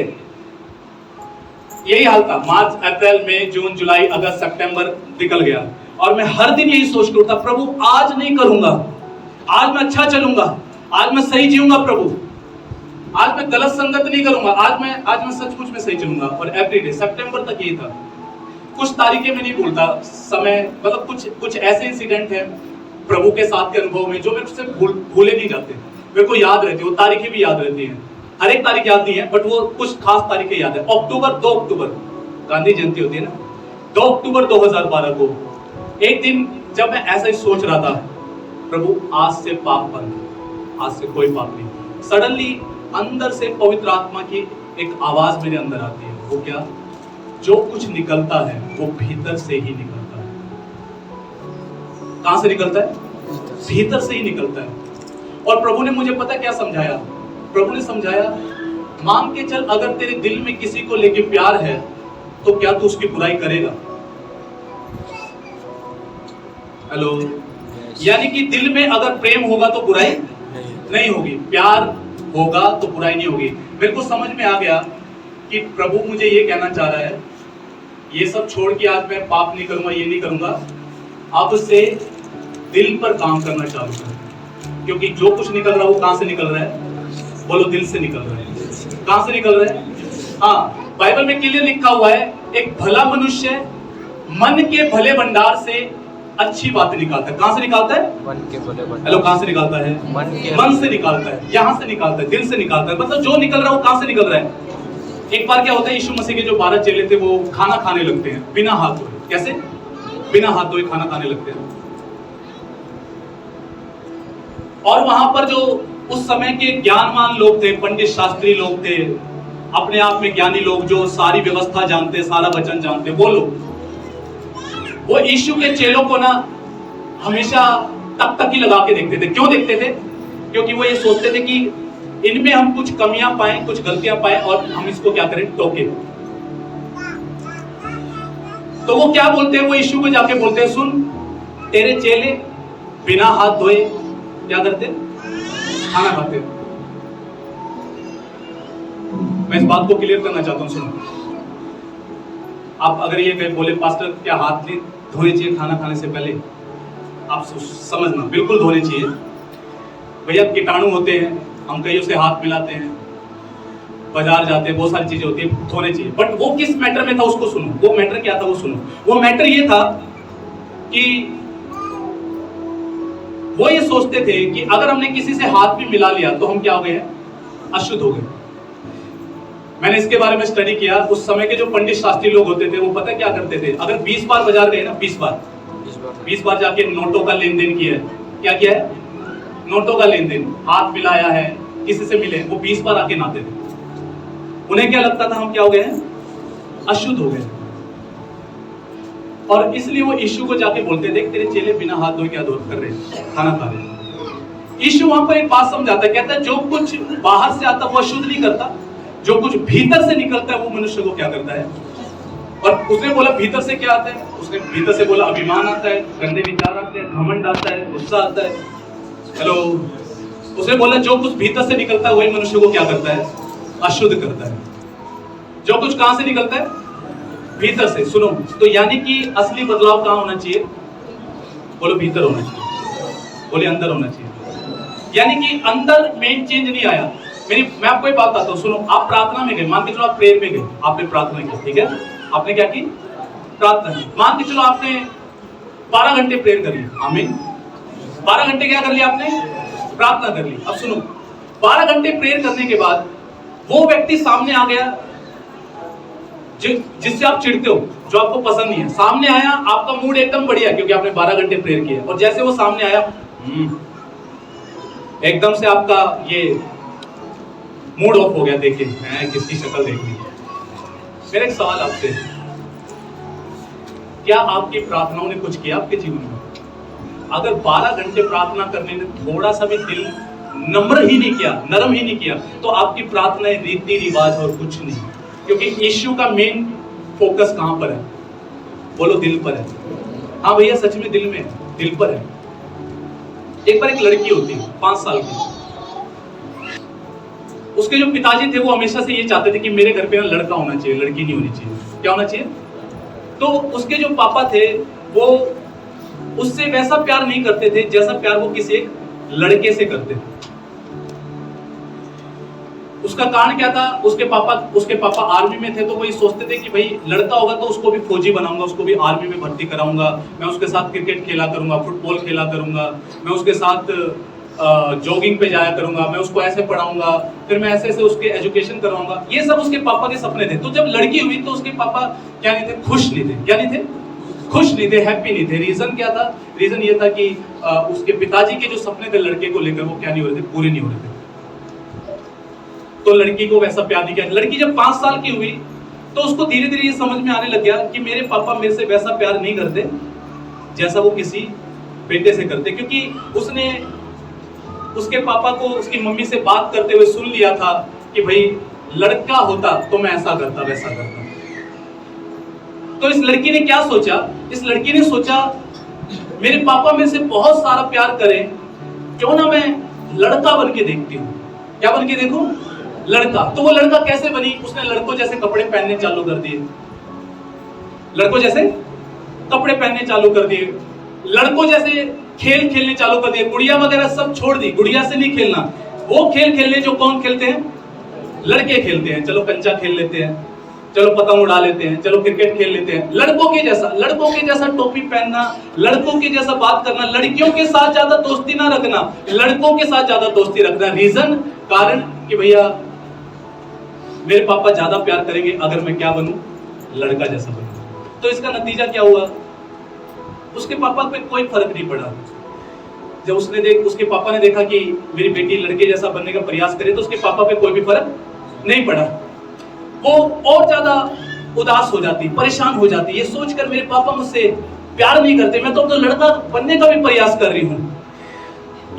यही हाल था। मार्च, अप्रैल, मई, जून, जुलाई, अगस्त, सितंबर निकल गया, और मैं हर दिन यही सोच के उठता, प्रभु आज नहीं करूंगा, आज मैं अच्छा चलूंगा, आज मैं सही जीऊंगा प्रभु, आज मैं गलत संगत नहीं करूंगा, आज मैं सचमुच में सही चलूंगा। और एवरीडे सितंबर तक यही था। कुछ तारीखें में नहीं भूलता, समय, मतलब कुछ ऐसे इंसिडेंट हैं प्रभु के साथ के अनुभव में जो मेरे से भूले नहीं जाते, मेरे को याद रहती है। वो तारीखें भी याद रहती हैं, हर एक तारीख याद नहीं है, बट वो कुछ खास तारीखें याद है। 2 अक्टूबर गांधी जयंती होती है ना, 2 अक्टूबर 2012 को एक दिन जब मैं ऐसा ही सोच रहा था, प्रभु आज से पाप बंद, आज से कोई पाप नहीं, सडनली अंदर से पवित्र आत्मा की एक आवाज मेरे अंदर आती है। वो क्या? जो कुछ निकलता है वो भीतर से ही निकलता है। कहां से निकलता है? भीतर से ही निकलता है। और प्रभु ने मुझे पता क्या समझाया? प्रभु ने समझाया, मान के चल अगर तेरे दिल में किसी को लेके प्यार है तो क्या तू उसकी बुराई करेगा? हेलो, यानी कि दिल में अगर प्रेम होगा तो बुराई नहीं होगी, प्यार होगा तो बुराई नहीं होगी। मेरे को समझ में आ गया कि प्रभु मुझे ये कहना चाह रहा है, ये सब छोड़ के आज मैं पाप नहीं करूंगा, ये नहीं करूंगा, अब से दिल पर काम करना चालू कर। क्योंकि जो कुछ निकल रहा है वो कहां से निकल रहा है? बोलो, दिल से निकल रहा है। कहां से निकल रहा है? हाँ, बाइबल में क्लियर लिखा हुआ है, एक भला मनुष्य मन के भले भंडार से अच्छी बातें निकालता है। कहां से निकालता है? मन के भले भंडार। हेलो, कहां से निकालता है? मन से निकालता है, यहां से निकालता है, दिल से निकालता है। मतलब जो निकल रहा है वो कहां से निकल रहा है? एक बार क्या होता है, यीशु मसीह के जो 12 चेले थे वो खाना खाने लगते हैं बिना हाथ धोए। कैसे? बिना हाथ धोए खाना खाने लगते हैं। और वहां पर जो उस समय के ज्ञानवान लोग थे, पंडित शास्त्री लोग थे, अपने आप में ज्ञानी लोग जो सारी व्यवस्था जानते, सारा वचन जानते, वो लोग, वो यीशु के चेलों को ना हमेशा टकटकी लगा के देखते थे। क्यों देखते थे? क्योंकि वो ये सोचते थे कि इनमें हम कुछ कमियां पाए, कुछ गलतियां पाए और हम इसको क्या करें, टोके। तो वो क्या बोलते हैं, वो यीशु को जाके बोलते हैं, सुन, तेरे चेले बिना हाथ धोए क्या करते? खाना खाते। मैं इस बात को क्लियर करना चाहता हूं, सुनो। आप अगर ये बोले पास्टर क्या हाथ धोने चाहिए खाना खाने से पहले, आप समझना बिल्कुल धोने चाहिए भैया। कीटाणु होते हैं, हम कहीं से हाथ मिलाते हैं, बाजार जाते हैं, बहुत सारी चीजें होती है, धोने चाहिए। बट वो किस मैटर में था उसको सुनो। वो मैटर क्या था वो सुनो। वो मैटर ये था कि वो ये सोचते थे कि अगर हमने किसी से हाथ भी मिला लिया तो हम क्या हो गए, अशुद्ध हो गए। मैंने इसके बारे में स्टडी किया। उस समय के जो पंडित शास्त्री लोग होते थे वो पता क्या करते थे, अगर 20 बार बाजार गए ना, 20 बार जाके नोटों का लेन देन किया है, क्या किया है, नोटों का लेन देन, हाथ मिलाया है, किसी से मिले, वो 20 बार आके नहाते थे। उन्हें क्या लगता था, हम क्या हो गए हैं, अशुद्ध हो गए। और इसलिए वो यीशु को जाके बोलते, देख तेरे चेले बिना हाथ धोए क्या कर रहे हैं, खाना खा रहे हैं। यीशु वहां पर एक बात समझाता है, कहता है जो कुछ बाहर से आता है वो अशुद्ध नहीं करता, जो कुछ भीतर से निकलता है वो मनुष्य को क्या करता है। और उसने बोला भीतर से क्या आता है, उसने भीतर से बोला अभिमान आता है, गंदे विचार आते हैं, घमंड आता है, गुस्सा आता है। हेलो, उसने बोला जो कुछ भीतर से निकलता है वही मनुष्य को क्या करता है, अशुद्ध करता है। जो कुछ कहां से निकलता है, भीतर से। सुनो, तो यानी कि असली बदलाव कहां होना चाहिए, बोलो भीतर होना चाहिए, बोले अंदर होना चाहिए। यानी कि अंदर मेन चेंज नहीं आया। मैं आपको एक बात बताता हूं, सुनो। आप प्रार्थना में गए, मान के चलो आप प्रेयर में गए, आपने प्रार्थना की, ठीक है, आपने क्या की, प्रार्थना की। मान के चलो आपने 12 घंटे प्रेयर कर लिया, आमीन, 12 घंटे क्या कर लिया आपने, प्रार्थना कर ली। अब सुनो, 12 घंटे प्रेयर करने के बाद वो व्यक्ति सामने आ गया जिससे आप चिढ़ते हो, जो आपको पसंद नहीं है, सामने आया, आपका मूड एकदम बढ़िया क्योंकि आपने 12 घंटे प्रेयर किया। और जैसे वो सामने आया, एकदम से आपका ये मूड ऑफ हो गया, देखिए मैं किसकी शक्ल देख ली। मेरा एक सवाल आपसे, क्या आपकी प्रार्थनाओं ने कुछ किया आपके जीवन में? अगर 12 घंटे प्रार्थना करने ने थोड़ा सा भी दिल नम्र ही नहीं किया, नरम ही नहीं किया, तो आपकी प्रार्थना रीति रिवाज और कुछ नहीं। क्योंकि यीशु का मेन फोकस कहां पर है, बोलो दिल पर है। हाँ भैया, सच में दिल में है, दिल पर है। एक बार एक लड़की होती है 5 साल की, उसके जो पिताजी थे वो हमेशा से ये चाहते थे कि मेरे घर पे ना लड़का होना चाहिए, लड़की नहीं होनी चाहिए। क्या होना चाहिए? तो उसके जो पापा थे वो उससे वैसा प्यार नहीं करते थे जैसा प्यार वो किसी एक लड़के से करते थे। उसका कारण क्या था? उसके पापा आर्मी में थे, तो वो ये सोचते थे कि भाई लड़का होगा तो उसको भी फौजी बनाऊंगा, उसको भी आर्मी में भर्ती कराऊंगा, मैं उसके साथ क्रिकेट खेला करूंगा, फुटबॉल खेला करूंगा, मैं उसके साथ जॉगिंग पे जाया करूंगा, मैं उसको ऐसे पढ़ाऊंगा, फिर मैं ऐसे उसके एजुकेशन करवाऊंगा। ये सब उसके पापा के सपने थे। तो जब लड़की हुई तो उसके पापा क्या नहीं थे, खुश नहीं थे। क्या नहीं थे? खुश नहीं थे, हैप्पी नहीं थे। रीजन क्या था? रीजन ये था कि उसके पिताजी के जो सपने थे लड़के को लेकर वो क्या नहीं हो रहे थे, पूरे नहीं हो रहे थे। तो लड़की को वैसा प्यार नहीं किया। लड़की जब 5 साल की हुई तो उसको धीरे धीरे ये समझ में आने लग गया कि मेरे पापा मेरे से वैसा प्यार नहीं करते जैसा वो किसी बेटे से करते, क्योंकि उसने उसके पापा को उसकी मम्मी से बात करते हुए सुन लिया था कि भाई लड़का होता तो मैं ऐसा करता वैसा करता। तो इस लड़की ने क्या सोचा? इस लड़की ने सोचा मेरे पापा मेरे से बहुत सारा प्यार करें, क्यों ना मैं लड़का बन के देखती हूँ। क्या बन के देखूं? लड़का। तो वो लड़का कैसे बनी? उसने लड़कों जैसे कपड़े पहनने चालू कर दिए, लड़कों जैसे कपड़े पहनने चालू कर दिए, लड़कों जैसे खेल खेलने चालू कर दिए, गुड़िया वगैरह सब छोड़ दी, गुड़िया से नहीं खेलना। वो खेल खेलने जो कौन खेलते हैं? लड़के खेलते हैं। चलो कंचा खेल लेते हैं, चलो पतंग उड़ा लेते हैं, चलो क्रिकेट खेल लेते हैं। लड़कों के जैसा टोपी पहनना, लड़कों के जैसा बात करना, लड़कियों के साथ ज्यादा दोस्ती ना रखना, लड़कों के साथ ज्यादा दोस्ती रखना। रीजन, कारण कि भैया मेरे पापा ज्यादा प्यार करेंगे अगर मैं क्या बनूं, लड़का जैसा बनूं। तो इसका नतीजा क्या हुआ, उसके पापा पे कोई फर्क नहीं पड़ा। जब उसके पापा ने देखा कि मेरी बेटी लड़के जैसा बनने का प्रयास करे, तो उसके पापा पे कोई भी फर्क नहीं पड़ा। वो और ज्यादा उदास हो जाती, परेशान हो जाती, ये सोचकर मेरे पापा मुझसे प्यार नहीं करते, मैं तो लड़का बनने का भी प्रयास कर रही हूँ।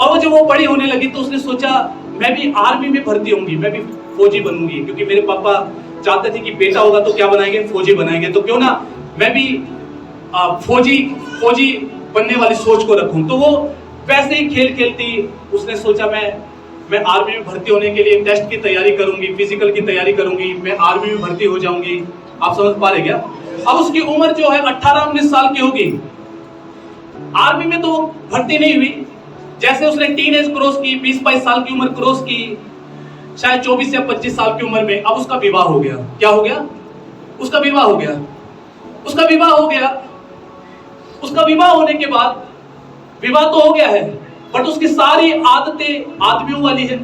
और जब वो बड़ी होने लगी तो उसने सोचा मैं भी आर्मी में भर्ती होंगी, मैं भी फौजी बनूंगी, क्योंकि मेरे पापा चाहते थे कि बेटा होगा तो क्या बनाएंगे, फौजी बनाएंगे, तो क्यों ना मैं भी फौजी बनने वाली सोच को रखूं। तो वो वैसे ही खेल खेलती उसने सोचा मैं आर्मी में भर्ती होने के लिए टेस्ट की तैयारी करूंगी, फिजिकल की तैयारी करूंगी, मैं आर्मी में भर्ती हो जाऊंगी। आप समझ पा रहे क्या? अब उसकी उम्र जो है 18-19 साल की होगी। आर्मी में तो भर्ती नहीं हुई, जैसे उसने टीनेज क्रॉस की, 20-22 साल की उम्र क्रॉस की, शायद 24 या 25 साल की उम्र में अब उसका विवाह हो गया। क्या हो गया? उसका विवाह हो गया। उसका विवाह हो गया। उसका विवाह होने के बाद, विवाह तो हो गया है, बट उसकी सारी आदतें आदमियों वाली है,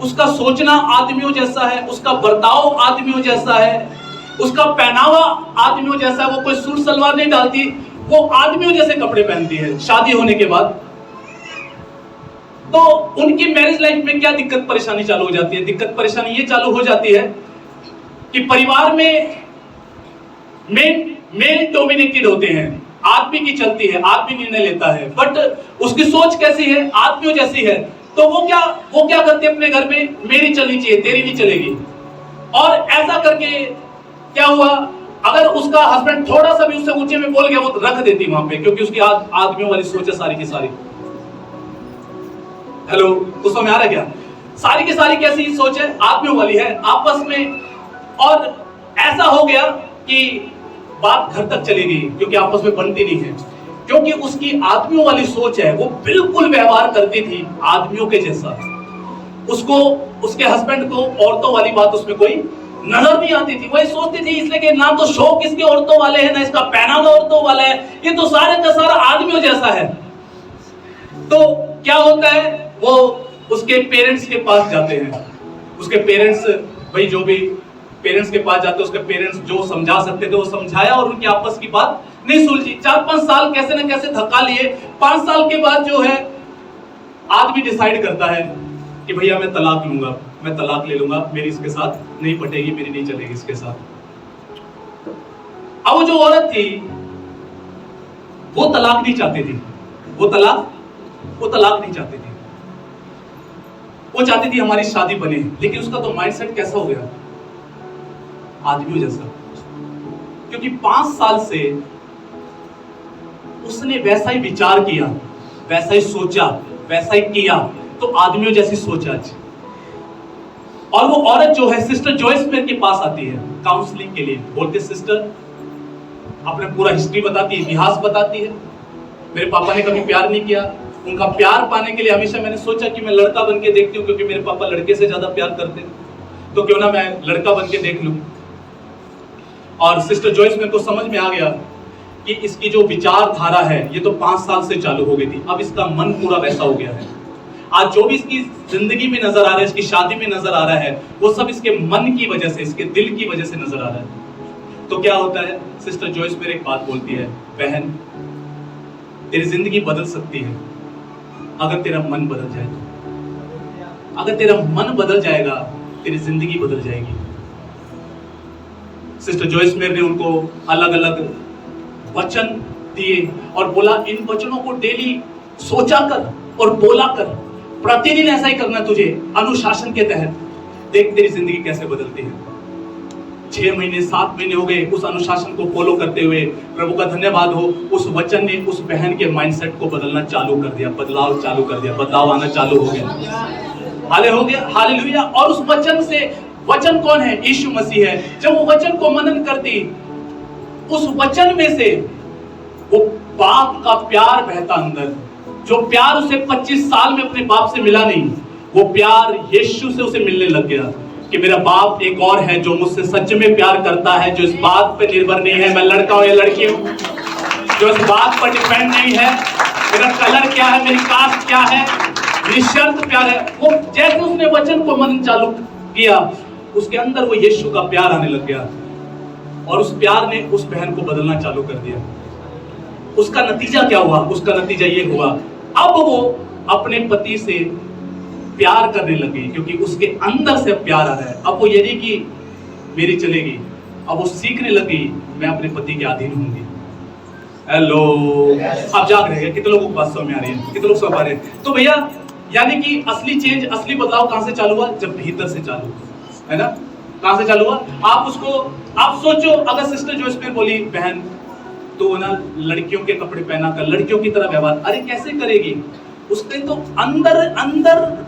उसका सोचना आदमियों जैसा है, उसका बर्ताव आदमियों जैसा है, उसका पहनावा आदमियों जैसा है। वो कोई सूट सलवार नहीं डालती, वो आदमियों जैसे कपड़े पहनती है शादी होने के बाद। तो उनकी मैरिज लाइफ में क्या दिक्कत परेशानी चालू हो जाती है? दिक्कत परेशानी ये चालू हो जाती है कि परिवार में मेल डोमिनेटेड होते हैं, आदमी की चलती है, आदमी निर्णय लेता है, बट उसकी सोच कैसी है? आदमियों जैसी है। तो वो क्या करते हैं अपने घर में, मेरी चलनी चाहिए, तेरी नहीं चलेगी। और ऐसा करके क्या हुआ, अगर उसका हस्बैंड थोड़ा सा भी उससे ऊंचे में बोल गया, वो तो रख देती वहां पे, क्योंकि उसकी आदमियों वाली सोच है सारी की सारी। हेलो, कुछ समझ आ रहा है क्या? सारी की सारी कैसी सोच है? आदमियों वाली है आपस में। और ऐसा हो गया कि बात घर तक चली गई, क्योंकि आपस में बनती नहीं है, क्योंकि उसकी आदमियों वाली सोच है। वो बिल्कुल व्यवहार करती थी आदमियों के जैसा। उसको, उसके हस्बैंड को औरतों वाली बात उसमें कोई नजर नहीं आती थी। वही सोचती थी इसलिए कि ना तो शौक इसके औरतों वाले हैं, ना इसका पहनावा औरतों वाला है, ये तो सारे का सारा आदमियों जैसा है। तो क्या होता है, वो उसके पेरेंट्स के पास जाते हैं। उसके पेरेंट्स, भाई जो भी पेरेंट्स के पास जाते, उसके पेरेंट्स जो समझा सकते थे वो समझाया, और उनकी आपस की बात नहीं सुलझी। 4-5 साल कैसे न कैसे धक्का लिए। 5 साल के बाद जो है आदमी डिसाइड करता है कि भैया मैं तलाक लूंगा, मैं तलाक ले लूंगा, मेरी इसके साथ नहीं पटेगी, मेरी नहीं चलेगी इसके साथ। अब वो जो औरत थी वो तलाक नहीं चाहती थी, वो तलाक नहीं चाहती थी। वो चाहती थी हमारी शादी बने, लेकिन उसका तो माइंडसेट कैसा हो गया, आदमियों जैसा। क्योंकि 5 साल से उसने वैसा ही विचार किया, वैसा ही सोचा, वैसा ही किया, तो आदमियों जैसी सोच आज। और वो औरत जो है सिस्टर जॉयस मेरे के पास आती है काउंसलिंग के लिए। बोलते सिस्टर, अपना पूरा हिस्ट्री बताती है, इतिहास बताती है। मेरे पापा ने कभी प्यार नहीं किया, उनका प्यार पाने के लिए हमेशा मैंने सोचा कि मैं लड़का बन के देखती हूँ, क्योंकि मेरे पापा लड़के से ज्यादा प्यार करते हैं, तो क्यों ना मैं लड़का बन के देख लूं। और सिस्टर जॉयस मेरे को समझ में आ गया कि इसकी जो विचारधारा है ये तो 5 साल से चालू हो गई थी, अब इसका मन पूरा वैसा हो गया है। आज जो भी इसकी जिंदगी में नजर आ रहा है, इसकी शादी में नजर आ रहा है, वो सब इसके मन की वजह से, इसके दिल की वजह से नजर आ रहा है। तो क्या होता है, सिस्टर जॉयस मेरे एक बात बोलती है, बहन तेरी जिंदगी बदल सकती है अगर तेरा मन बदल जाए तो। अगर तेरा मन बदल जाएगा, तेरी जिंदगी बदल जाएगी। सिस्टर जॉयस मेयर ने उनको अलग अलग वचन दिए और बोला, इन वचनों को डेली सोचा कर और बोला कर, प्रतिदिन ऐसा ही करना तुझे, अनुशासन के तहत। देख तेरी जिंदगी कैसे बदलती है। 6 महीने 7 महीने हो गए उस अनुशासन को फॉलो करते हुए। प्रभु का धन्यवाद हो, उस वचन ने उस बहन के माइंडसेट को बदलना चालू कर दिया, बदलाव चालू कर दिया, बदलाव आना चालू हो गया। हालेलुया। और उस वचन से, वचन कौन है? यीशु मसीह है। जब वो वचन को मनन करती, उस वचन में से वो बाप का प्यार बहता अंदर, जो प्यार उसे 25 साल में अपने बाप से मिला नहीं, वो प्यार यीशु से उसे मिलने लग गया कि मेरा बाप एक और है जो मुझसे सच में प्यार करता है, जो इस बात पर निर्भर नहीं है मैं लड़का हूं या लड़की हूं, जो इस बात पर डिपेंड नहीं है मेरा कलर क्या है, मेरी कास्ट क्या है, निशर्त प्यार है। वो जैसे उसने वचन को मनन चालू किया, उसके अंदर वो यीशु का प्यार आने लग गया और उस प्यार ने उस बहन को बदलना चालू कर दिया। उसका नतीजा क्या हुआ? उसका नतीजा ये हुआ, अब वो अपने पति से प्यार करने लगी क्योंकि उसके अंदर से प्यार आ रहा है। अब वो ये नहीं कि मेरी चलेगी, अब वो सीखने लगी मैं अपने पति के अधीन होंगी। हेलो, आप जाग रहे हैं? कितने लोगों को बात समझ में आ रही है? कितने लोग समझ पा रहे हैं? तो भैया यानी कि असली चेंज, असली बदलाव कहां से चालू हुआ? जब भीतर से चालू, है ना? कहां से चालू हुआ? आप सोचो, अगर सिस्टर जो इसमें बोली बहन तो ना लड़कियों के कपड़े पहना कर लड़कियों की तरह व्यवहार, अरे कैसे करेगी? उसके तो अंदर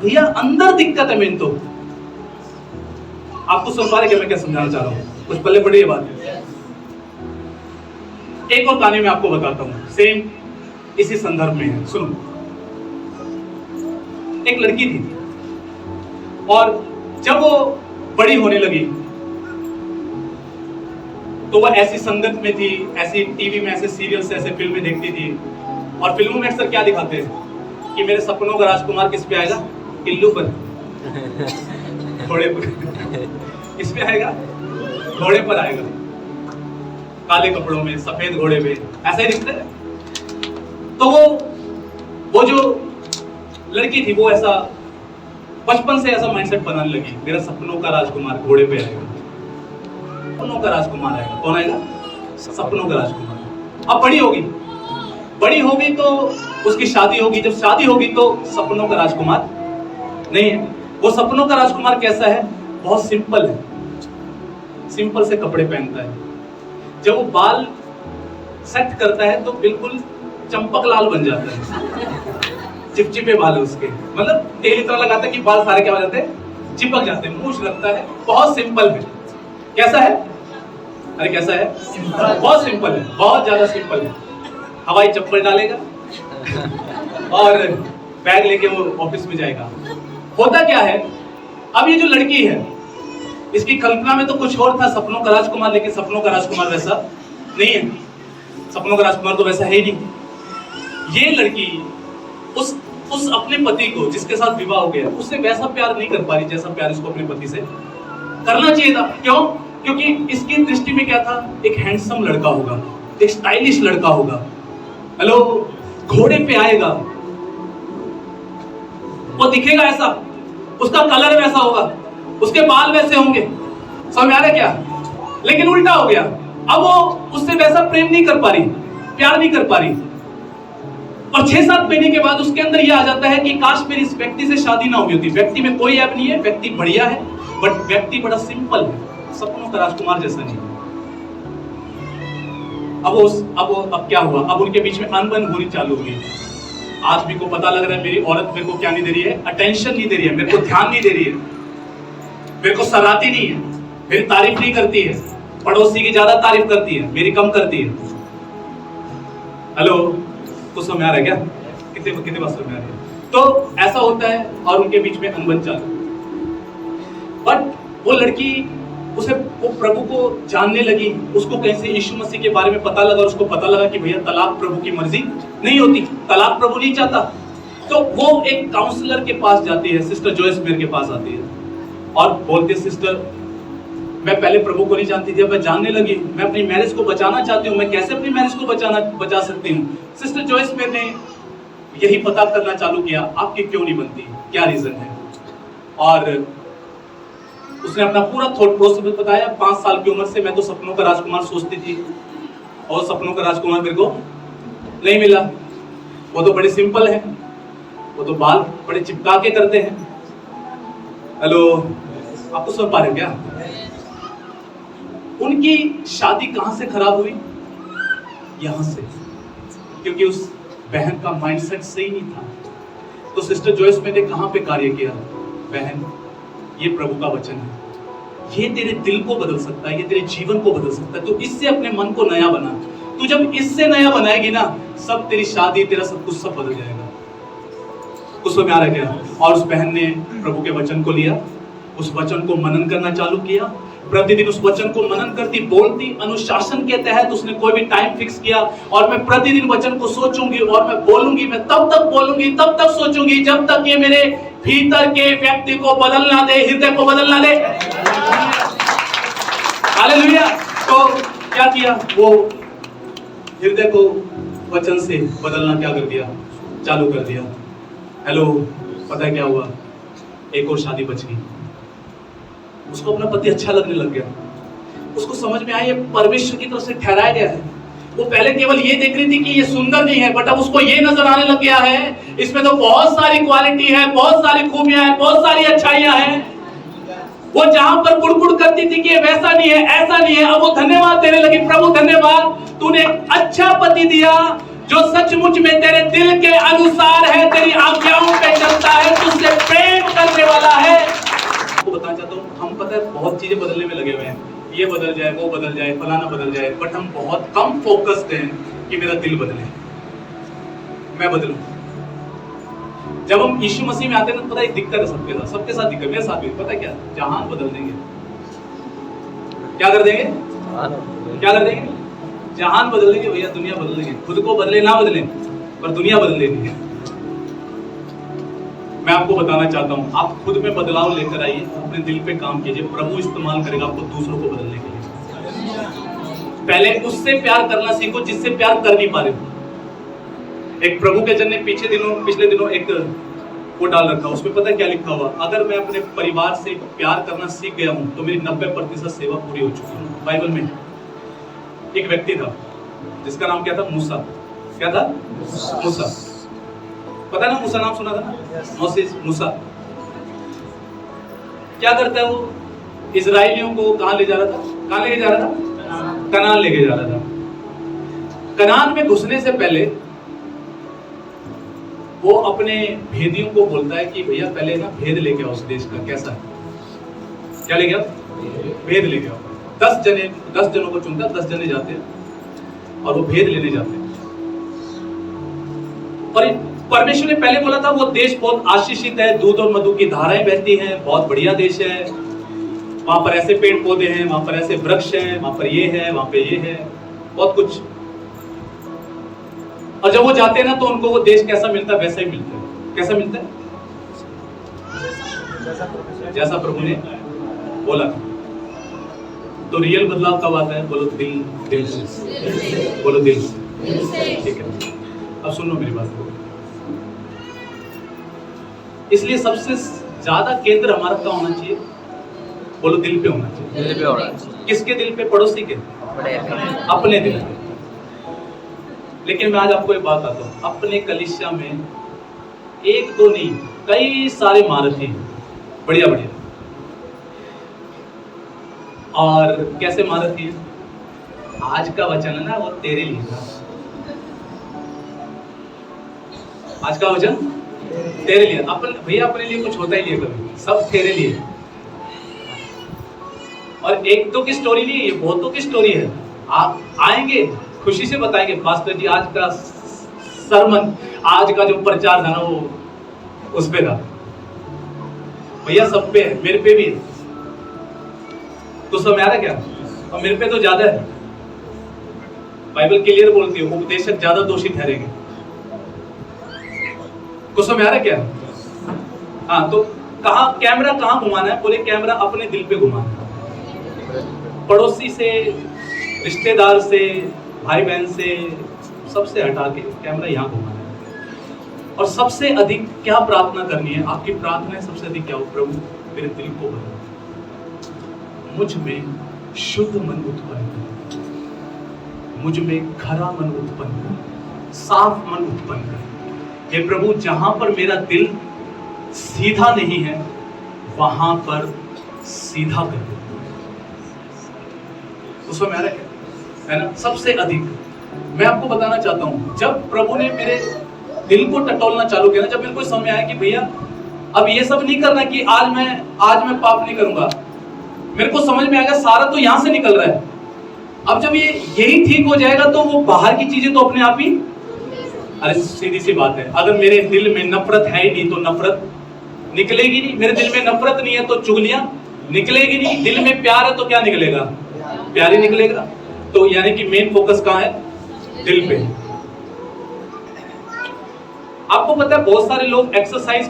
भैया अंदर दिक्कत है। मेन तो आपको समझ पा रहे मैं क्या समझाना चाह रहा हूं? कुछ पल्ले पड़ी ये बात। एक और कहानी मैं आपको बताता हूं, सेम इसी संदर्भ में है, सुनो। एक लड़की थी और जब वो बड़ी होने लगी तो वह ऐसी संगत में थी, ऐसी टीवी में ऐसे सीरियल्स ऐसे फिल्में देखती थी और फिल्मों में अक्सर क्या दिखाते हैं कि मेरे सपनों का राजकुमार किस पे आएगा? टिल्लू पर, घोड़े पर। किस पे आएगा? घोड़े पर आएगा, काले कपड़ों में, सफेद घोड़े पे, ऐसा ही दिखता है। तो वो जो लड़की थी वो ऐसा बचपन से ऐसा माइंडसेट बनाने लगी, मेरा सपनों का राजकुमार घोड़े पे आएगा, सपनों का राजकुमार आएगा। कौन आएगा? सपनों का राजकुमार। अब बड़ी होगी तो उसकी शादी होगी, जब शादी होगी तो सपनों का राजकुमार नहीं है। वो सपनों का राजकुमार कैसा है? बहुत सिंपल है, सिंपल से कपड़े पहनता है, जब वो बाल सेट करता है तो बिल्कुल चंपक लाल बन जाता है, चिपचिपे बाल है उसके, मतलब तेल इतना लगाता है कि बाल सारे क्या हो जाते हैं? चिपक जाते हैं, मूंछ लगता है, बहुत सिंपल है। कैसा है? अरे कैसा है? बहुत सिंपल है, बहुत ज्यादा सिंपल है। हवाई चप्पल डालेगा और बैग लेके वो ऑफिस में जाएगा। होता क्या है, अब ये जो लड़की है इसकी कल्पना में तो कुछ और था, सपनों का राजकुमार, लेकिन सपनों का राजकुमार वैसा नहीं है। सपनों का राजकुमार तो वैसा है ही नहीं। ये लड़की उस अपने पति को जिसके साथ विवाह हो गया उससे वैसा प्यार नहीं कर पा रही जैसा प्यार इसको अपने पति से करना चाहिए था। क्यों? क्योंकि इसकी दृष्टि में क्या था? एक हैंडसम लड़का होगा, एक स्टाइलिश लड़का होगा, हेलो, घोड़े पे आएगा, वो दिखेगा ऐसा, उसका कलर वैसा होगा, उसके बाल वैसे होंगे। समझ आ रहा है क्या? लेकिन उल्टा हो गया, अब वो उससे वैसा प्रेम नहीं कर पा रही, प्यार नहीं कर पा रही। और 6-7 महीने के बाद उसके अंदर यह आ जाता है कि काश मेरी इस व्यक्ति से शादी ना हुई होती। व्यक्ति में कोई ऐप नहीं है, व्यक्ति बढ़िया है, बट व्यक्ति बड़ा सिंपल है, सपनों का राजकुमार जैसा नहीं। अब क्या हुआ? अब उनके बीच में अनबन होनी चालू हो गई। आदमी को पता लग रहा है मेरी औरत मेरे को क्या नहीं दे रही है? अटेंशन नहीं दे रही है, मेरे को ध्यान नहीं दे रही है, मेरे को सराहती नहीं है, मेरी तारीफ नहीं करती है, पड़ोसी की ज्यादा तारीफ करती है, मेरी कम करती है। हेलो, कुछ समझ आ रहा है क्या? कितने बात समझ आ रही है? तो ऐसा होता है और उनके बीच में अनबन चालू। बट वो लड़की वो प्रभु को जानने लगी, उसको कहीं से यीशु मसीह के बारे में पता लगा, उसको पता लगा कि भैया तलाक प्रभु की मर्जी नहीं होती, तलाक प्रभु नहीं चाहता। तो वो एक काउंसलर के पास जाती है, सिस्टर जोइस मेयर के पास आती है और बोलती है, सिस्टर मैं पहले प्रभु को नहीं जानती थी, अब मैं जानने लगी, मैं अपनी मैरिज को बचाना चाहती हूँ, मैं कैसे अपनी मैरिज को बचा सकती हूँ? सिस्टर जोइस मेयर ने यही पता करना चालू किया, आपकी क्यों नहीं बनती, क्या रीजन है। और उसने अपना पूरा थॉट प्रोसेस बताया। 5 साल की उम्र से मैं तो सपनों का राजकुमार सोचती थी और सपनों का राजकुमार मेरे को नहीं मिला। वो तो बड़े सिंपल है, वो तो बाल बड़े चिपका के करते हैं। हेलो, आपको सुन पा रहे हो क्या? उनकी शादी कहां से खराब हुई? यहां से, क्योंकि उस बहन का माइंडसेट सही नहीं था। तो सिस्टर जोइस ने कहां पे कार्य किया? बहन, ये प्रभु का वचन है, ये तेरे दिल को बदल सकता है, ये तेरे जीवन को बदल सकता है। तो इससे अपने मन को नया बना। तू जब इससे नया बनाएगी ना, सब तेरी शादी, तेरा सब कुछ सब बदल जाएगा। कुछ समझ आ रहा है क्या? और उस बहन ने प्रभु के वचन को लिया, उस वचन को मनन करना चालू किया, प्रतिदिन उस वचन को मनन करती, बोलती, अनुशासन के तहत उसने कोई भी टाइम फिक्स किया और मैं प्रतिदिन वचन को सोचूंगी और मैं बोलूंगी, मैं तब तक बोलूंगी, तब तक सोचूंगी जब तक ये मेरे भीतर के व्यक्ति को बदलना दे, हृदय को बदलना दे। हालेलुया। तो क्या किया, वो हृदय को वचन से बदलना क्या कर दिया, चालू कर दिया। हेलो, पता है क्या हुआ, एक और शादी बच गई। उसको अपना पति अच्छा लगने लग गया। उसको समझ में आया ये परमेश्वर की तरफ से ठहराया गया है। वो पहले केवल ये देख रही थी कि ये सुंदर नहीं है, बट अब उसको ये नजर आने लग गया है इसमें तो बहुत सारी क्वालिटी है, बहुत सारी खूबियां हैं, बहुत सारी अच्छाइयां हैं। वो जहां पर कुड़कुड़ करती थी कि ये वैसा नहीं है, ऐसा नहीं है, अब वो धन्यवाद देने लगी। प्रभु धन्यवाद, तूने अच्छा पति दिया जो सचमुच में तेरे दिल के अनुसार है, तेरी आज्ञाओं पे चलता है, तुझसे प्रेम करने वाला है। आपको बताना चाहता हूँ, हम पता है बहुत चीजें बदलने में लगे हुए हैं, ये बदल जाए, वो बदल जाए, फलाना बदल जाए, बट हम बहुत कम फोकस्ड हैं कि मेरा दिल बदले, मैं बदलूं। जब हम यीशु मसीह में आते हैं तो पता है दिक्कत है सबके साथ दिक्कत, मेरे साथ भी। पता है क्या, जहान बदल देंगे। क्या कर देंगे, क्या कर देंगे, जहान बदल देंगे भैया, दुनिया बदल देंगे। खुद को बदले ना बदले, पर दुनिया बदल देंगे। मैं आपको बताना चाहता हूं, आप खुद में बदलाव लेकर आइए, अपने दिल पे काम कीजिए, प्रभु इस्तेमाल करेगा आपको दूसरों को बदलने के लिए। पहले उससे प्यार करना सीखो जिससे प्यार कर नहीं पा रहे हो। एक प्रभु के जन ने पिछले दिनों एक वो डाल रखा, उसमें पता है क्या लिखा हुआ, अगर मैं अपने परिवार से प्यार करना सीख गया हूं तो मेरी 90% सेवा पूरी हो चुकी है। बाइबल में एक व्यक्ति था जिसका नाम क्या था, मूसा। क्या था, मूसा। पता है ना, मूसा नाम सुना था ना, मोसेस, मूसा। क्या करता है वो, इजराइलियों को कहां ले जा रहा था, कहां लेके जा रहा था, कनान लेके जा रहा था। कनान में घुसने से पहले वो अपने भेदियों को बोलता है कि भैया पहले ना भेद लेके आओ उस देश का, कैसा है, क्या लेके आओ, भेद लेके आओ। 10 जनों को चुनता, 10 जने जाते हैं और वो भेद लेने जाते हैं। और परमेश्वर ने पहले बोला था वो देश बहुत आशीषित है, दूध और मधु की धाराएं बहती हैं, बहुत बढ़िया देश है, वहां पर ऐसे पेड़ पौधे हैं, वहां पर ऐसे वृक्ष हैं, वहां पर ये है, वहां पे ये है, बहुत कुछ। और जब वो जाते हैं ना तो उनको वो देश कैसा मिलता है, वैसा ही मिलता है। कैसा मिलता है, जैसा प्रभु ने बोला था। तो रियल बदलाव कब आता है, बोलो दिल से, बोलो दिल से। ठीक है, अब सुनो मेरी बात को। इसलिए सबसे ज्यादा केंद्र हमारा क्या होना चाहिए, बोलो दिल पे होना चाहिए। दिल पे होना चाहिए। किसके दिल पे, पड़ोसी के, अपने दिल पे। लेकिन मैं आज आपको एक बात आता हूं, अपने कलीसिया में एक दो नहीं, कई सारे महारथी हैं, बढ़िया बढ़िया। और कैसे महारथी है, आज का वचन है ना वो तेरे लिए था। आज का वचन तेरे लिए, अपन भैया अपने लिए कुछ होता ही नहीं कभी, सब तेरे लिए। और एक दो की स्टोरी नहीं है, ये बहुतों की स्टोरी है। आप आएंगे खुशी से बताएंगे, पास्टर जी आज का सरमन, आज का जो प्रचार था ना वो उस पे था। भैया सब पे है, मेरे पे भी है, तो सब आ रहा क्या, और मेरे पे तो ज्यादा है। बाइबल क्लियर बोलती है उपदेशक ज्यादा दोषी ठहरेंगे। कुछ समझ आ रहा है क्या, हाँ। तो कहाँ कैमरा कहाँ घुमाना है, बोले कैमरा अपने दिल पे घुमाना है। पड़ोसी से, रिश्तेदार से, भाई बहन से, सबसे हटा के कैमरा यहाँ घुमाना है। और सबसे अधिक क्या प्रार्थना करनी है, आपकी प्रार्थना है सबसे अधिक क्या हो, प्रभु मेरे दिल को बदलो, मुझ में शुद्ध मन उत्पन्न कर, मुझ में खरा मन उत्पन्न कर, साफ मन उत्पन्न कर। हे प्रभु, जहां पर मेरा दिल सीधा नहीं है वहां पर सीधा कर दो। उसमें मेरा क्या है ना, सबसे अधिक मैं आपको बताना चाहता हूं, जब प्रभु ने मेरे दिल को टटोलना चालू किया ना, जब मेरे को समझ आया कि भैया अब ये सब नहीं करना कि आज मैं पाप नहीं करूंगा, मेरे को समझ में आएगा सारा तो यहां से निकल रहा है। अब जब यही ठीक हो जाएगा तो वो बाहर की चीजें तो अपने आप ही, अरे सीधी सी बात है, अगर मेरे दिल में नफरत है ही नहीं तो नफरत निकलेगी नहीं। मेरे दिल में नफरत नहीं है तो चुगलियां निकलेगी नहीं। दिल में प्यार है तो क्या निकलेगा, प्यार ही निकलेगा। तो यानी कि मेन फोकस कहां है, दिल पे। आपको पता है बहुत सारे लोग एक्सरसाइज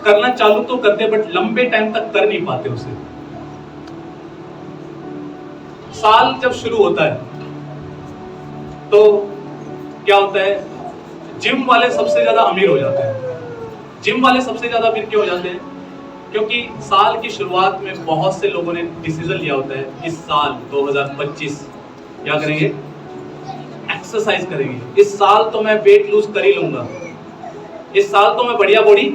करना चालू तो करते बट लंबे टाइम तक कर नहीं पाते उसे। साल जब शुरू होता है तो क्या होता है, जिम वाले सबसे ज्यादा अमीर हो जाते हैं। जिम वाले सबसे ज्यादा अमीर क्यों हो जाते हैं? क्योंकि साल की शुरुआत में बहुत से लोगों ने डिसीजन लिया होता है, इस साल 2025 क्या करेंगे, एक्सरसाइज करेंगे। इस साल तो मैं वेट लूज कर ही लूंगा, इस साल तो मैं बढ़िया बॉडी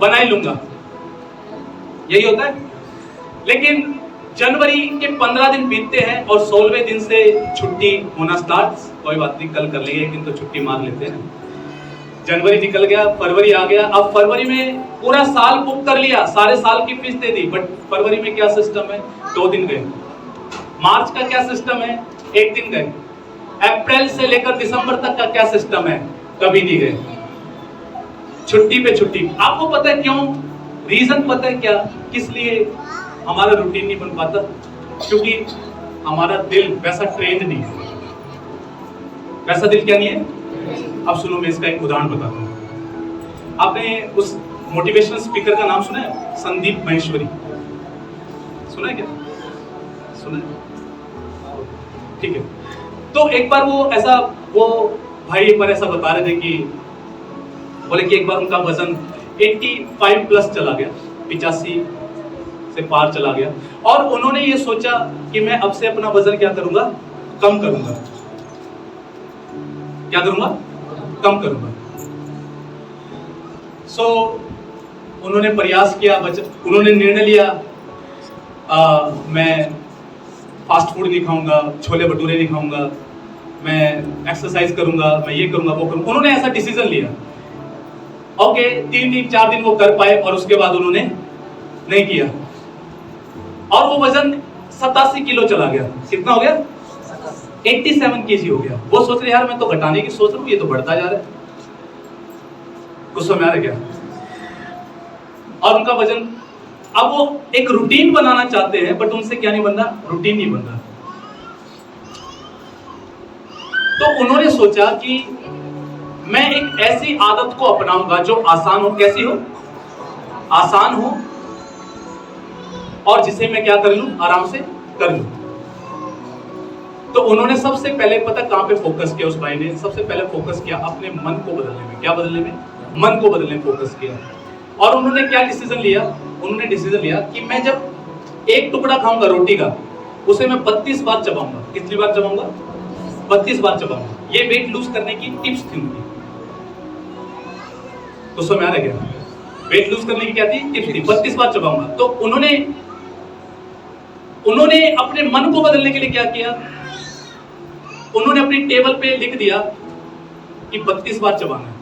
बना ही लूंगा, यही होता है। लेकिन जनवरी के 15 दिन बीतते हैं और 16वें दिन से छुट्टी होना स्टार्ट। कोई बात नहीं, कल कर लेंगे, एक दिन तो छुट्टी मार लेते हैं। जनवरी निकल गया, फरवरी आ गया। अब फरवरी में पूरा साल बुक कर लिया, सारे साल की फीस दे दी, बट फरवरी में क्या सिस्टम है, 2 दिन गए। मार्च का क्या सिस्टम है, 1 दिन गए। अप्रैल से लेकर दिसंबर तक का क्या सिस्टम है, कभी नहीं गए, छुट्टी पे छुट्टी। आपको पता है क्यों? रीजन पता है क्या, किस लिए हमारा रूटीन नहीं बन पाता? क्योंकि हमारा दिल वैसा ट्रेंड नहीं है। वैसा दिल क्या नहीं है? अब सुनो, मैं इसका एक उदाहरण बताता हूँ। आपने उस मोटिवेशनल स्पीकर का नाम सुना है, संदीप महेश्वरी? सुना है क्या? सुना है? ठीक है। तो एक बार वो भाई एक बार ऐसा बता रहे थे कि बोले कि एक बार उनका वजन 85 प्लस चला गया, 85 से पार चला गया, और उन्होंने ये सोचा कि मैं अब से अपना वजन क्या करूंगा, कम करूंगा। क्या करूंगा? कम करूंगा। सो उन्होंने प्रयास किया, उन्होंने निर्णय लिया, मैं फास्ट फूड नहीं खाऊंगा, छोले भटूरे नहीं खाऊंगा, मैं एक्सरसाइज करूंगा, मैं ये करूंगा, वो करूंगा। उन्होंने ऐसा डिसीजन लिया। ओके, 3 दिन 4 दिन वो कर पाए और उसके बाद उन्होंने नहीं किया, और वो वजन 87 किलो चला गया। कितना हो गया? 87 केजी हो गया। वो सोच रहे यार मैं तो घटाने की सोच रहा हूँ, ये तो बढ़ता जा रहा है। कुछ समझ आ रहा क्या? और उनका वजन, अब वो एक रूटीन बनाना चाहते हैं बट उनसे क्या नहीं बन रहा, रूटीन नहीं बन रहा। तो उन्होंने सोचा कि मैं एक ऐसी आदत को अपनाऊंगा जो आसान हो। कैसी हो? आसान हो, और जिसे मैं क्या कर लूं, आराम से कर लूं। तो उन्होंने सबसे पहले पता कहां पे फोकस किया? उस भाई ने सबसे पहले फोकस किया अपने मन को बदलने में। क्या बदलने में? मन को बदलने में फोकस किया। और उन्होंने क्या डिसीजन लिया? उन्होंने डिसीजन लिया कि मैं जब एक टुकड़ा खाऊंगा रोटी का, उसे मैं 32 बार चबाऊंगा। कितनी बार चबाऊंगा? 32 बार चबाऊंगा। ये वेट लूज करने की टिप्स थी उनकी। तो समझ आ रहा क्या? वेट लूज करने की क्या थी? टिप्स थी। 32 बार चबाऊंगा। तो उन्होंने अपने मन को बदलने के लिए क्या किया? उन्होंने अपनी टेबल पे लिख दिया कि 32 बार चबाना है।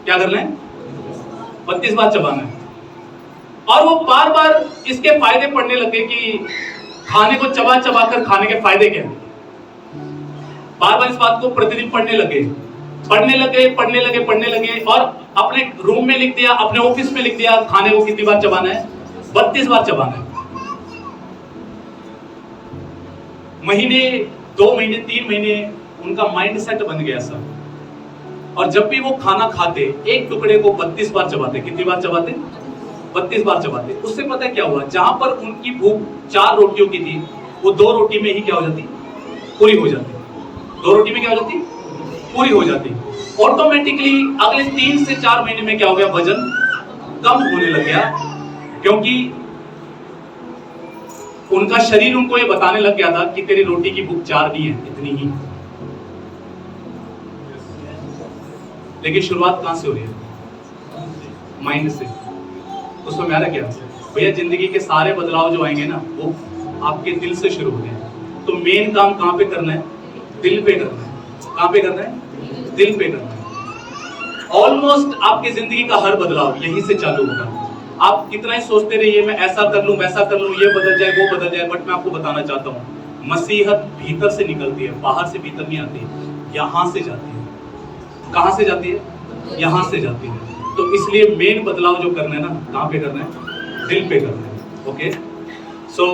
क्या करना है? 32 बार चबाना है। और वो बार बार इसके फायदे पढ़ने लगे कि खाने को चबा चबा कर खाने के फायदे क्या हैं। बार बार इस बात को प्रतिदिन पढ़ने लगे और अपने रूम में लिख दिया, अपने ऑफिस में लिख दिया, खाने को कितनी बार चबाना है? 32 बार चबाना है। महीने, 2 महीने, 3 महीने उनका माइंड सेट बन गया सर। और जब भी वो खाना खाते, एक टुकड़े को 32 बार चबाते। कितनी बार चबाते? 32 बार चबाते। उससे पता है क्या हुआ? जहां पर उनकी भूख 4 रोटियों की थी, वो 2 रोटी में ही क्या हो जाती? पूरी हो जाती। 2 रोटी में क्या हो जाती? पूरी हो जाती। ऑटोमेटिकली अगले 3 से 4 महीने में क्या हो गया? वजन कम होने लग गया, क्योंकि उनका शरीर उनको ये बताने लग गया था कि तेरी रोटी की भूख 4 नहीं है, इतनी ही। लेकिन शुरुआत कहां से हो रही है? माइंड से। उसमें मेरा क्या भैया, जिंदगी के सारे बदलाव जो आएंगे ना, वो आपके दिल से शुरू होते हैं। तो मेन काम कहां पे करना है? दिल पे करना है। कहां पे करना है? दिल पे करना है। ऑलमोस्ट आपकी जिंदगी का हर बदलाव यहीं से चालू होगा। आप कितना ही सोचते रहिए मैं ऐसा कर लूं, वैसा कर लूं, ये बदल जाए, वो बदल जाए, बट मैं आपको बताना चाहता हूं, मसीहत भीतर से निकलती है, बाहर से भीतर नहीं आती, यहां से जाती है। कहां से जाती है? यहां से जाती है। तो इसलिए मेन बदलाव जो करना है ना, कहां पे करना है? दिल पे करना है। ओके, सो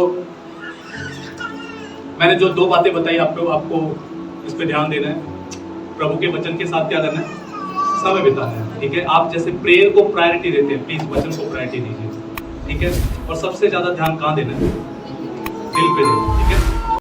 मैंने जो 2 बातें बताई आपको इस पे ध्यान देना है। प्रभु के वचन के साथ क्या करना है? समय बिताना है, ठीक है। आप जैसे प्रेयर को प्रायोरिटी देते हैं, प्लीज वचन को प्रायोरिटी दीजिए, ठीक है। और सबसे ज्यादा ध्यान कहाँ देना है? दिल पे देना, ठीक है।